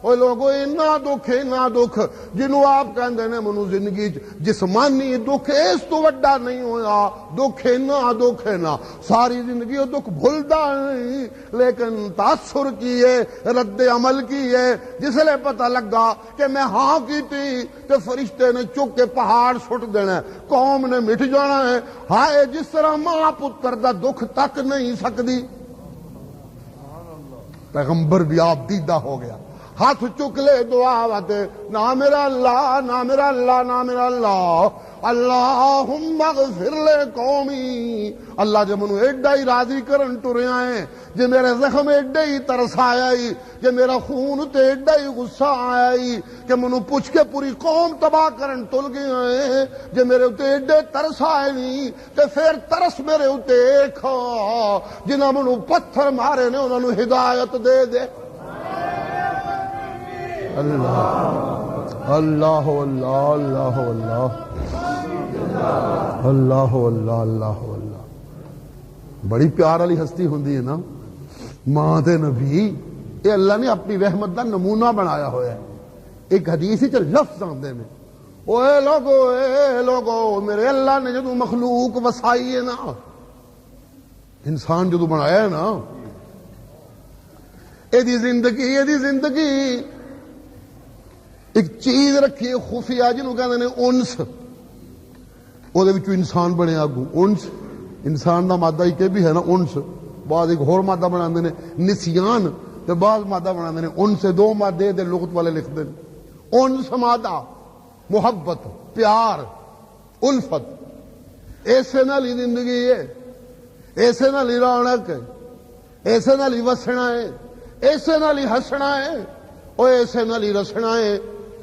Speaker 2: وہ لوگوں اینا دکھ جنہوں آپ کہندے نے منو زندگی جسمانی دکھ اس تو وڈا نہیں ہویا دکھ اینا ساری زندگی وہ دکھ بھولدا نہیں لیکن تاثر کیے رد عمل کیے جس لئے پتہ لگا کہ میں ہاں کی تھی کہ فرشتے نے چک کے پہاڑ سٹ دینا قوم نے مٹ جانا ہے ہائے جس طرح ماں پتر دا دکھ تک نہیں سکتی پیغمبر بھی آپ دیدہ ہو گیا ہاتھ چک لے دعا واتے نہ میرا اللہ نہ میرا اللہ نہ میرا اللہ اللہم اغفر لے قومی اللہ جے منو ایڈا ہی راضی کرن ٹرے آئے جے میرے زخم ایڈا ہی ترس آیا ہی جے میرا خون تے ایڈا ہی غصہ آیا ہی کہ منو پوچھ کے پوری قوم تباہ کرن تل گئے آئے جے میرے اتے ایڈے ترس آئے نہیں تے پھر ترس میرے اتے کھا جنہاں منو پتھر مارے نے انہوں نے ہدایت دے دے اللہ اللہ اللہ اللہ اللہ اللہ اللہ اللہ اللہ بڑی پیار والی ہستی ہوندی ہے نا ماں تے نبی یہ اللہ نے اپنی رحمت دا نمونہ بنایا ہوا ہے ایک حدیث ہی لفظ آندے میں اے لوگو میرے اللہ نے جدو مخلوق وسائی ہے نا انسان جدو بنایا ہے نا یہ زندگی ایک چیز رکھی ہے خفیہ جنہوں کہتے ہیں انس وہ انسان بنے آگو انس انسان دا مادہ ایک بھی ہے نا انس بعض ایک اور مادہ بنا نے نسیان تے بعض مادہ بنا نے ان سے دو مادے دے لغت والے لکھ دیں ان سے مادہ محبت پیار الفت ایسے نال ہی زندگی ہے ایسے نال ہی رونق ہے ایسے نال ہی وسنا ہے ایسے نال ہی ہسنا ہے اور ایسے نال ہی رسنا ہے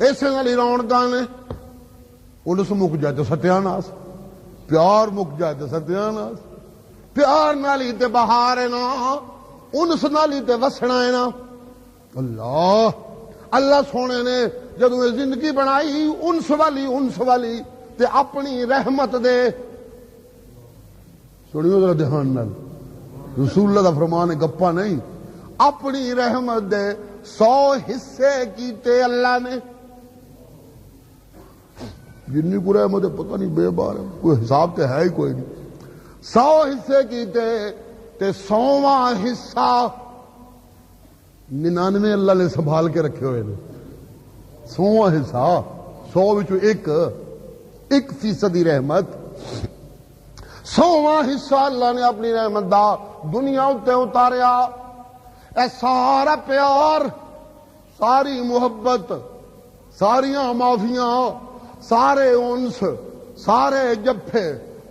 Speaker 2: ایسے نال ہی رونقاں نے انس مک جائے تو ستیاناس پیار مک جائے تو ستیاناس پیار نال ہی تے بہار ہے نا انس نال ہی تے وسنا ہے نا اللہ سونے نے جدو یہ زندگی بنائی انس والی تے اپنی رحمت دے سنیو ذرا دھیان نال رسول اللہ دا فرمان ہے گپا نہیں اپنی رحمت دے 100 حصے کیتے اللہ نے جنی کو رحمت ہے پتہ نہیں بے بار ہے کوئی حساب تے ہے ہی کوئی نہیں 100 حصے کیتے تے 100واں حصہ 99 اللہ نے سنبھال کے رکھے ہوئے نے 100واں حصہ 100 وچوں ایک فیصدی رحمت 100واں حصہ اللہ نے اپنی رحمت دا دنیا اتے اتاریا اے سارا پیار ساری محبت ساریاں معافیاں سارے انس سارے جفے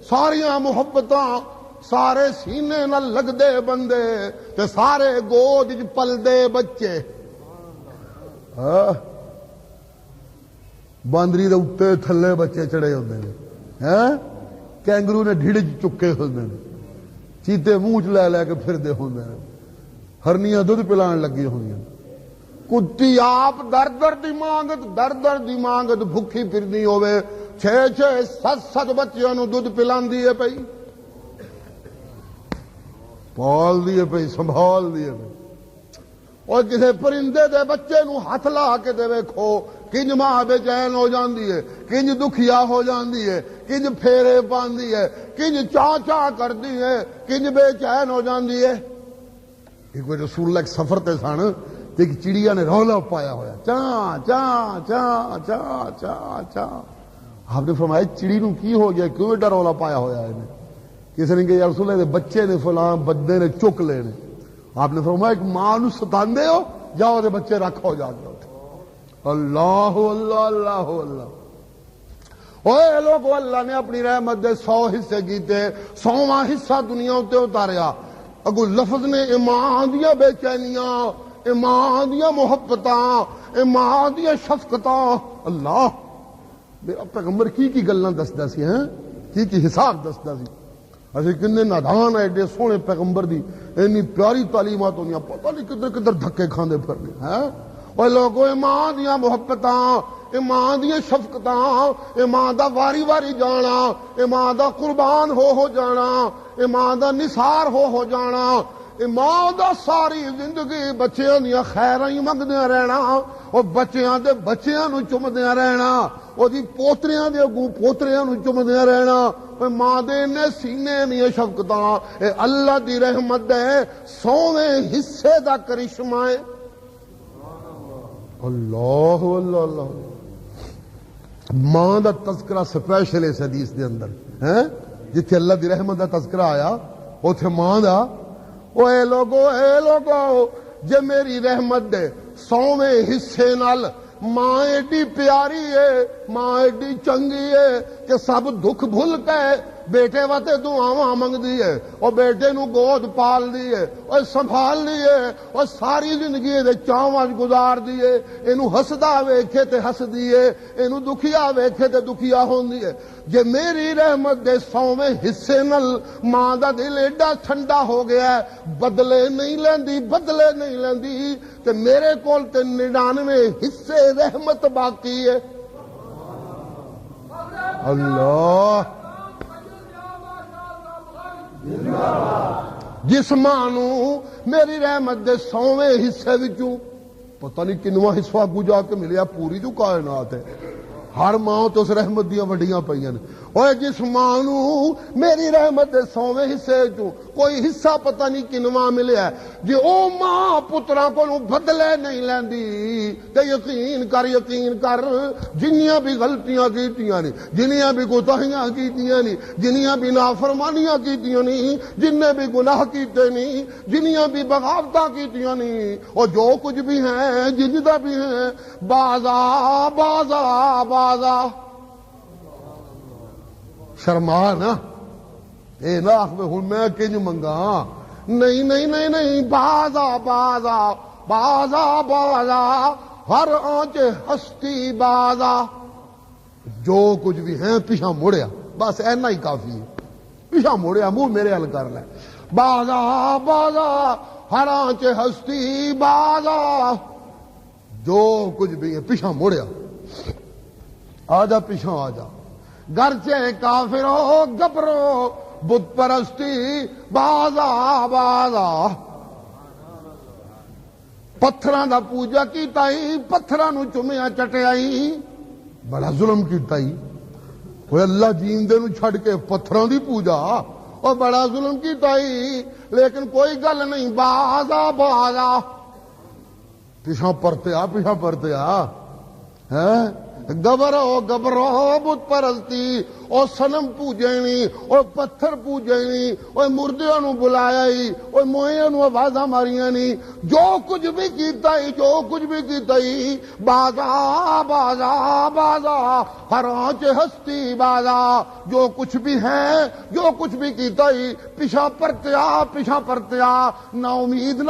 Speaker 2: ساریاں محبتاں سارے سینے نال لگدے بندے تے سارے گود وچ پلدے بچے باندری دے اتے تھلے بچے چڑے ہوندے نے کینگرو نے ڈھڑ چکے ہوندے نے چیتے منہ چ لے کے پھردے ہوندے نے ہرنیاں دودھ پلان لگی ہوندیاں کتی آپ در دی مانگت بھکھی پھردی ہوے 6-7 بچیاں نو دودھ پلاندی ہے پئی پال دیے پئی سنبھال دیے پئی اور کسی پرندے دے بچے نو ہاتھ لا کے دے ویکھو کنج ماں بے چین ہو جاندی ہے کنج دکھیا ہو جاندی ہے کنج پھیرے پاندی ہے کنج چاں کردی ہے کنج بے چین ہو جاندی ہے ایک بار رسول اللہ ایک سفر تے سن تے ایک چڑیا نے رولا پایا ہویا چاں چاں چاں چاں چاں چاں آپ نے فرمایا چڑی نو کی ہو گیا کیوں ایڈا رولا پایا ہویا ہے کسی نے کہ یا رسول اللہ دے بچے نے فلاں بندے نے چک لے نے آپ نے فرمایا ایک ماں نو ستاندے ہو جاؤ دے بچے رکھو جا کے اللہ اللہ اللہ اللہ اوے لوگو اللہ نے اپنی رحمت دے 100 حصے کیتے 100واں حصہ دنیا اتے اتاریا اگو لفظ نے ایمان دیا بے چینیاں ایمان دیا محبتاں ایمان دیا شفقتاں اللہ پیغمبر کی گلاں دسدا سی ہیں کی حساب دسدا سی اسی کنے نادان ہے ایڈے سونے پیغمبر دی اینی پیاری تعلیمات ہونیاں پتہ نہیں کدھر دھکے کھاندے پھرنے ہیں اوے لوگو ایمان دیا محبتاں ایمان دیا شفقتاں ایمان دا واری واری جانا ایمان دا قربان ہو جانا ایمان دا نثار ہو جانا ایمان دا ساری زندگی بچیاں دیا خیراں ہی منگدیاں رہنا اور بچیاں دے بچیاں نو چمدیاں رہنا او دی پوتریاں دے اگوں پوتریاں نو چمدیاں رہنا اوے ماں دے نے سینے نی شفقتاں اے اللہ دی رحمت دے 100ویں حصے دا کرشمہ ہے اللہ اللہ اللہ ماں دا تذکرہ سپیشل اس حدیث دے اندر ہے جتھے اللہ دی رحمت دا تذکرہ آیا اوتھے ماں دا او اے لوگو جے میری رحمت دے 100ویں حصے نال ماں ایڈی پیاری ہے ماں ایڈی چنگی ہے کہ سب دکھ بھول کے بیٹے واتے دعاواں منگدی ہے اور بیٹے نو گود پال دی ہے اور سنبھال لی ہے اور ساری زندگی دے چاواں گزار دی ہے اینو ہسدا ویکھے تے ہسدی ہے اینو دکھیا ویکھے تے دکھیا ہوندی ہے جے میری رحمت دے 100ویں حصے نال ماں دا دل ایڈا ٹھنڈا ہو گیا ہے بدلے نہیں لیندی تے میرے کول تے 99 حصے رحمت باقی ہے اللہ جس ماں نو میری رحمت دے 100ویں حصے وچوں پتہ نہیں کنواں حصہ اگوں جا کے ملیا پوری جو کائنات ہے ہر ماں تو اس رحمت دیاں وڈیاں پئیاں نے اوے جس ماں نو میری رحمت دے 100ویں حصے چوں کوئی حصہ پتہ نہیں کنواں ملیا ہے، جے او ماں پتراں کولوں بدلے نہیں لیندی تے یقین کر جنیاں بھی غلطیاں کیتیاں نے، جنیاں بھی کوتاہیاں کیتیاں نے، جنیاں بھی نافرمانیاں کیتیاں نے، جننے بھی گناہ کیتے نہیں، جنیاں بھی بغاوتاں کیتیاں نہیں، اور جو کچھ بھی ہیں جندا بھی ہیں، بازا بازا بازا شرما نا، اے نہ آخ میں ہوں میں کنج منگا، نہیں بازا بازا بازا بازا ہر آنچ ہستی بازا، جو کچھ بھی ہیں پیچھا مڑیا، بس اینا ہی کافی ہے، پیچھا مڑیا منہ میرے حل کر لے، بازا بازا ہر آنچ ہستی بازا، جو کچھ بھی ہے پیچھا مڑیا، آجا پیچھا آجا، گرچہ کافرو گبرو بت پرستی بازا بازا، پتھراں دا پوجا کیتا ہی، پتھراں نو چومیا چٹیا ہی، بڑا ظلم کیتا ہی، کوئی اللہ جیندے نو چھڑ کے پتھراں دی پوجا، اور بڑا ظلم کیتا ہی، لیکن کوئی گل نہیں، بازا بازا پیچھا پرتے آ ہے، گبرو بت پرستی، او صنم پوجنی، او پتھر پوجنی، او مردیاں نو بلایا ہی، او موئیاں نو آوازاں ماریاں نی، جو کچھ بھی کیتا ہی، بازا بازا بازا ہر آنچ ہستی بازا، جو کچھ بھی ہے، جو کچھ بھی کیتا ہی، پیچھا پرتے آ، نا امید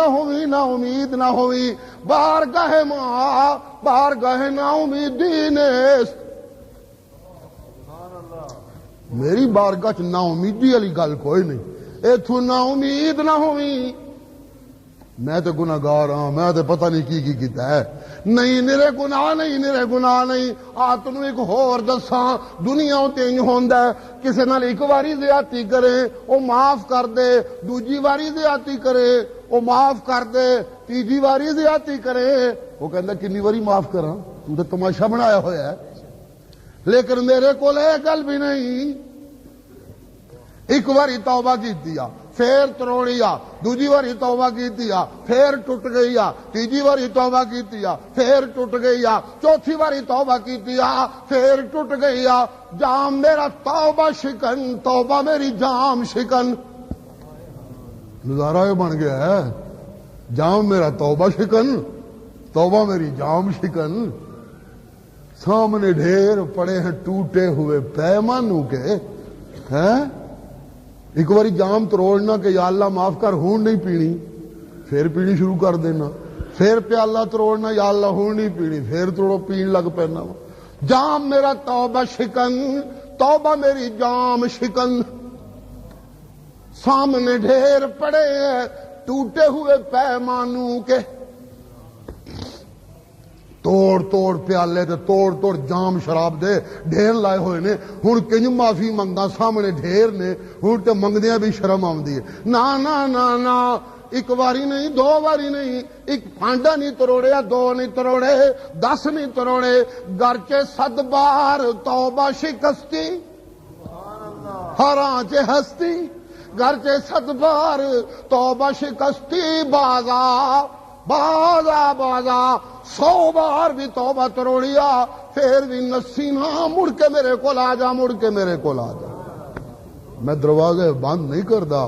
Speaker 2: نہ ہوئی، بارگاہ ماں بارگاہ نا امیدی نیست، میری بارگاہ چ نا امیدی والی گل کوئی نہیں، ایتھوں نا امید نہ ہوئی، میں تے گناہگار ہاں، میں تے پتہ نہیں کی کیتا ہے، نہیں میرے گناہ نہیں، آ تنوں ایک ہور دساں، دنیا تے انج ہوندا ہے، کسے نال ایک واری زیادتی کرے او معاف کر دے، دوجی واری زیادتی کرے او معاف کر دے، تیجی واری زیادتی کرے وہ کہندا کنی واری معاف کراں، تو تے تماشا بنایا ہویا ہے، لیکن میرے کول اے گل بھی نہیں، ایک واری توبہ کیتی آ پھر تروڑی آ، دوجی واری توبہ کیتی آ پھر ٹوٹ گئی آ، تیجی واری توبہ کیتی آ پھر ٹوٹ گئی آ، چوتھی واری توبہ کیتی آ پھر ٹوٹ گئی آ، جام میرا توبہ شکن، توبہ میری جام شکن، نظارہ یہ بن گیا ہے، جام میرا توبہ شکن، توبہ میری جام شکن، سامنے ڈھیر پڑے ہیں ٹوٹے ہوئے پیمانوں کے، ہیں ایک باری جام تروڑنا کہ یا اللہ معاف کر ہون نہیں پینی، پھر پینی شروع کر دینا، پھر پیالہ تروڑنا یا اللہ ہون نہیں پینی، پھر توڑو پین لگ پینا، جام میرا توبہ شکن، توبہ میری جام شکن، سامنے ڈھیر پڑے ہیں ٹوٹے ہوئے پیمانوں کے، توڑ پیالے تے توڑ جام شراب دے ڈھیر لائے ہوئے نے، ہن کنج معافی منگا، سامنے ڈھیر نے، ہن تے منگدیاں بھی شرم آوندی ہے، نا ایک واری نہیں، دو واری نہیں، ایک پانڈا نہیں تروڑیا، دو نہیں تروڑے، 10 نہیں تروڑے، گرچہ 100 بار توبہ شکستی ہر آنچ ہستی، گرچہ 100 بار توبہ شکستی بازا 100 بار بھی توبہ تروڑیا، پھر بھی نسی نہ، مڑ کے میرے کو آ جا، میں دروازے بند نہیں کردا،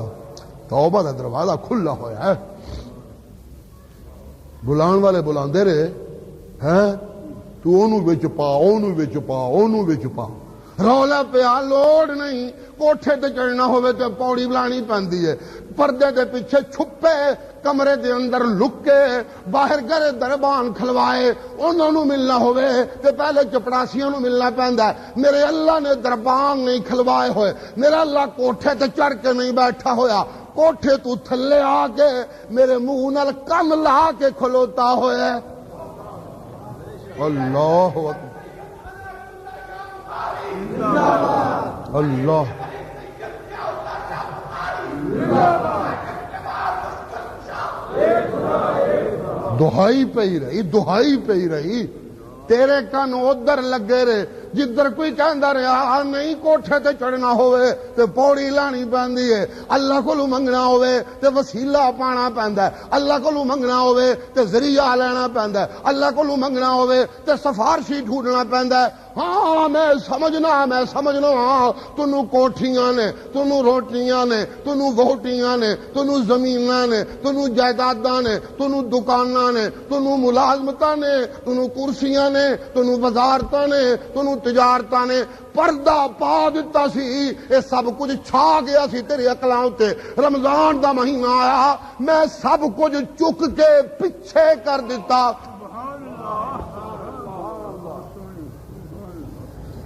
Speaker 2: توبہ دا دروازہ کھلا ہوا ہے، بلان والے بلاندے رہے ہیں، تو اونوں وچ پا، رولا پیا لوڑ نہیں، کوٹھے تے چڑھنا ہوئے تے پوڑی بلانی پیندی ہے، پردے دے پیچھے چھپے، کمرے دے اندر لکے، باہر گھر دربان کھلوائے، انہوں نے ملنا ہوئے تے پہلے چپڑاسیوں نے ملنا پیندا ہے، میرے اللہ نے دربان نہیں کھلوائے ہوئے، میرا اللہ کوٹھے تے چڑھ کے نہیں بیٹھا ہویا، کوٹھے تو تھلے آ کے میرے منہ نال کم لا کے کھلوتا ہوئے، اللہ اکبر، اللہ دہائی پئی رہی، تیرے کن ادھر لگے رہے، جدھر کوئی کہندا رہا نہیں کوٹھے تے چڑھنا ہوئے تے پوڑی لانی پیندی ہے، اللہ کولوں منگنا ہوئے تے وسیلہ پانا پیندا ہے، اللہ کولوں منگنا ہوئے تے ذریعہ لینا پیندا ہے، اللہ کولوں منگنا ہوئے تے سفارشی ڈھونڈنا پیندا ہے۔ ہاں میں سمجھنا ہاں تنوں کوٹھیاں نے، تنوں روٹیاں نے، تنوں ووٹیاں نے، تنوں زمیناں نے، تنوں جائیداداں نے، تنوں دکاناں نے، تنوں ملازمتاں نے، تنوں کرسیاں نے، تنوں وزارتاں نے، تنوں تجارتاں نے، پردہ پا دتا سی، یہ سب کچھ چھا گیا سی تیری عقلاں تے۔ رمضان دا مہینہ آیا، میں سب کچھ چک کے پیچھے کر دیتا۔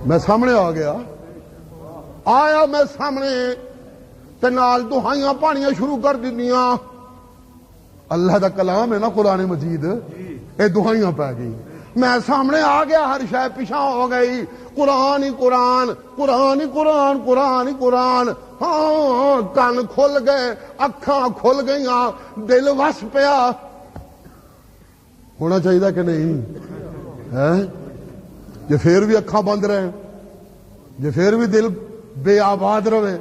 Speaker 2: میں سامنے آ گیا، آیا میں سامنے تے نال دہائیاں پانیاں شروع کر دتیاں۔ اللہ دا کلام ہے نا قرآن مجید، اے دہائیاں پہ گئی، میں سامنے آ گیا، ہر شے پیچھے ہو گئی، قرآن ہی قرآن، قرآن ہی قرآن، قرآن ہی قرآن۔ ہاں کن کھل گئے، اکھاں کھل گئیاں، دل وس پیا۔ ہونا چاہیے کہ نہیں ہے؟ جے پھر بھی اکھاں بند رہے، جے پھر بھی دل بے آباد رہے،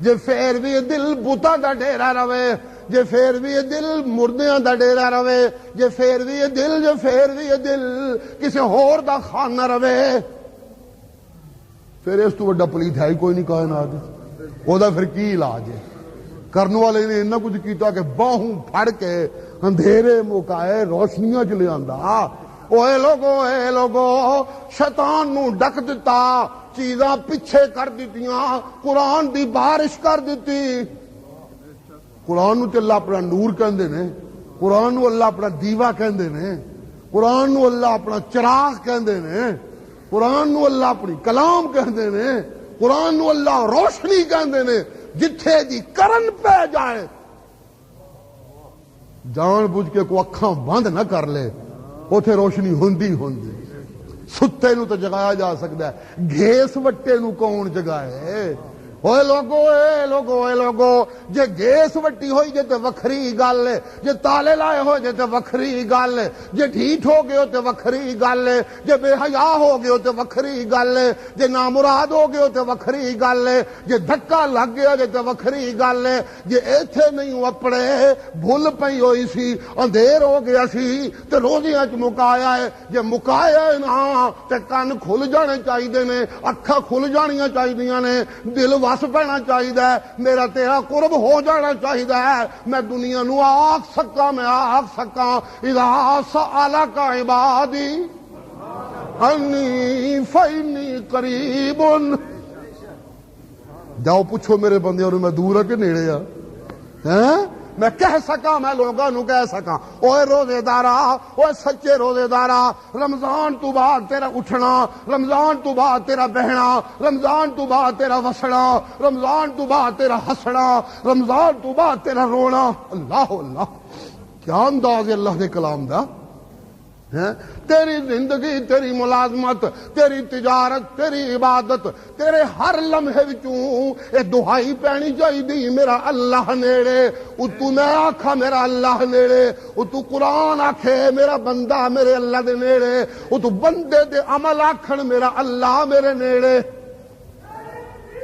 Speaker 2: جے پھر بھی دل بتاں دا ڈیرا رہے، جے پھر بھی دل مردیاں دا ڈیرا رہے، جے پھر بھی دل کسی ہور دا خانہ رہے، پھر اس تو بڑا پلیت ہے ہی کوئی نہیں کائنات۔ او دا پھر کی علاج ہے؟ کرن والے نے اتنا کچھ کیتا کہ باہوں پھڑ کے اندھیرے مکائے روشنیاں چ لے آندا۔ اوے لوگو شیطان نو ڈک دتا، چیزاں پیچھے کر دتیاں، قرآن دی بارش کر دتی۔ قرآن نو تے اللہ اپنا نور کہندے نے، قرآن نو اللہ اپنا دیوا کہندے نے، قرآن نو اللہ اپنا چراغ کہندے نے، قرآن نو اللہ اپنی کلام کہندے نے، قرآن نو اللہ روشنی کہندے نے۔ جتھے دی کرن پہ جائے جان بوجھ کے کو اکھاں بند نہ کر لے، اوتھے روشنی ہوندی ستے نو تو جگایا جا سکتا ہے، گھیس وٹے نو کون جگائے؟ اوے لوگو جے گیس وٹی ہوئی جے تے وکھری گل ہے، جے تالے لائے ہوئے جے تے وکھری گل ہے، جے ڈھیٹ ہو گئے ہو تے وکھری گل ہے، جے بے حیا ہو گئے ہو تے وکھری گل ہے، جے نامراد ہو گئے ہو تے وکھری گل ہے، جے دھکا لگ گیا جے تے وکھری گل ہے، جے ایتھے نہیں اپڑے بھول پئی ہوئی سی، اندھیر ہو گیا سی تے روزیاں چ مکایا ہے، جے مکایا ہے نا تے کن کھل جانے چاہیے نے، اکھاں کھل جانیاں چاہیے نے، دل وس پینا چاہیے، میرا تیرا قرب ہو جانا چاہیے، میں دنیا نو آکھ سکاں اذا سألک عبادی انی فإنی قریب۔ جاؤ پوچھو میرے بندے اور میں دور ہے کہ نیڑے آ؟ میں کہہ سکاں، میں لوگاں نو کہہ سکاں، اوے روزے دارا، اوے سچے روزے دارا، رمضان تو بعد تیرا اٹھنا، رمضان تو بعد تیرا بہنا، رمضان تو بعد تیرا وسنا، رمضان تو بعد تیرا ہسنا، رمضان تو بعد تیرا رونا۔ اللہ کیا انداز ہے اللہ کے کلام دا۔ تیری زندگی، تیری ملازمت، تیری تجارت، تیری عبادت، تیرے ہر لمحے وچوں اے دہائی پینی چاہیے، میرا اللہ نیڑے، تو میں آکھا میرا اللہ نیڑے، تو قرآن آکھے میرا بندہ میرے اللہ دے نیڑے، تو بندے دے عمل آکھن میرا اللہ میرے نیڑے۔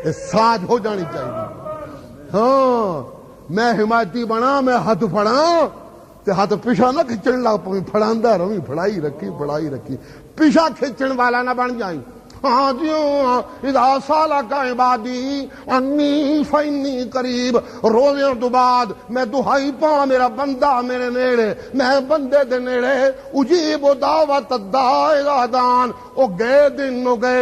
Speaker 2: اے ساج ہو جانی چاہیے۔ ہاں میں حمایتی بنا، میں ہاتھ پھڑا تے ہاتھ پیچھا نہ کھچن لگ پویں، پھڑاندا رہویں، پھڑائی رکھی پیچھا کھچن والا نہ بن جائیں۔ ہاں جی اذا سالک عبادی انی فإنی قریب، روزیاں تو بعد میں دہائی پاں میرا بندہ میرے نیڑے، میں بندے دے نیڑے، اجیب دعوت الداع اذا دعان۔ او گئے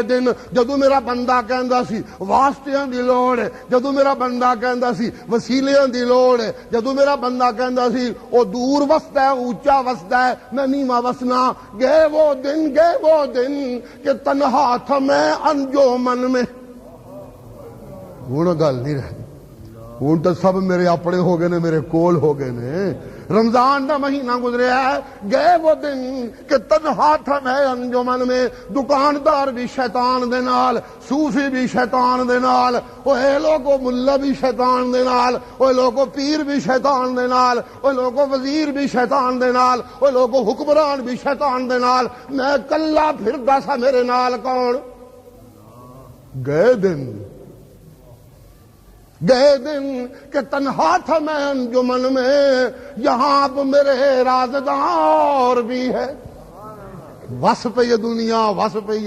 Speaker 2: دن جدو میرا بندہ کہندا سی واسطیاں دی لوڑ ہے، جدو میرا بندہ کہندا سی وسیلیاں دی لوڑ ہے، جدو میرا بندہ کہندا سی او دور وسدا ہے، اونچا وسدا ہے، میں نیواں وسنا۔ گئے وہ دن کہ تنہا تھا میں انجمن میں۔ ہن گل نہیں رہی، ہن تو سب میرے اپنے ہو گئے نے، میرے کول ہو گئے نے۔ رمضان دا مہینہ گزریا ہے، گئے وہ دن کہ تنہا تھا میں انجمن میں، دکاندار بھی شیطان دے نال، صوفی بھی شیطان دے نال، اوے لوگو ملا بھی شیطان دے نال، اوے لوگو پیر بھی شیطان دے نال، اوے لوگو وزیر بھی شیطان دے نال، اوے لوگو حکمران بھی شیطان دے نال، میں کلا پھردا سا، میرے نال کون؟ گئے دن کہ تنہا تھا میں انجمن میں، یہاں اب میرے رازدار بھی ہے۔ وس پئی دنیا، وس پئی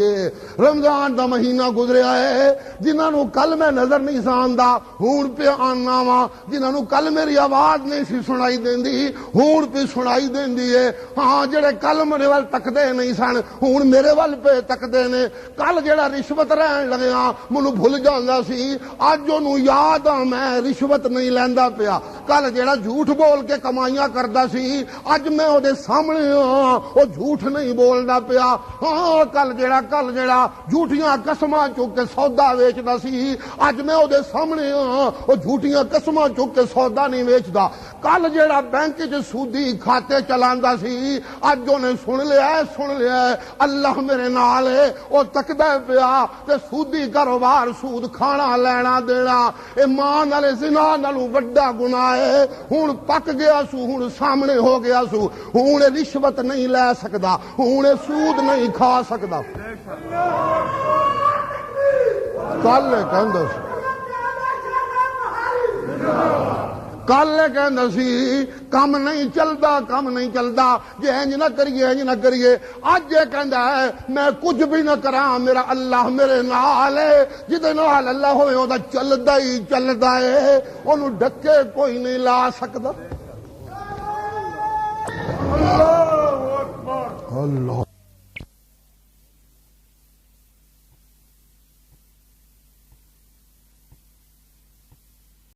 Speaker 2: رمضان دا مہینہ گزریا ہے، جنہاں نو کل میں نظر نہیں ساندا ہون پہ آنا وا، جنہاں نو کل میری آواز نہیں سی سنائی دیندی ہون پہ سنائی دیندی ہے۔ ہاں جڑے کل میرے وال تکدے نہیں سن ہون میرے وال پہ تکدے نے۔ کل جڑا رشوت رہن لگیا مینوں بھل جاندا سی، اج اونوں یاد آ میں رشوت نہیں لیندا پیا۔ کل جڑا جھوٹ بول کے کمائیاں کردا سی، اج میں او دے سامنے ہاں او جھوٹ نہیں بولدا پیا۔ ہاں کل جڑا جھوٹیاں قسماں چک کے سودا ویچدا سی، اج میں او دے سامنے ہاں او جھوٹیاں قسماں چک کے سودا نہیں ویچدا۔ کل جڑا بینک چ سودی کھاتے چلاندا سی، اج اونے سن لیا اللہ میرے نال ہے، او تکدا پیا تے سودی کاروبار، سود کھانا لینا دینا اے ماں نال زنا نالوں وڈا گناہ ہے۔ ہن پک گیا سو، ہن سامنے ہو گیا سو، ہن رشوت نہیں لے سکدا، ہن سود نہیں کھا سکدا۔ کل کہندا سی کم نہیں چلدا جے انج نہ کریے۔ اج یہ کہندا ہے میں کچھ بھی نہ کراں، میرا اللہ میرے نال ہے۔ جدے نال اللہ ہوئے او دا چلدا ہے، اونوں ڈکے کوئی نہیں لا سکدا۔ اللہ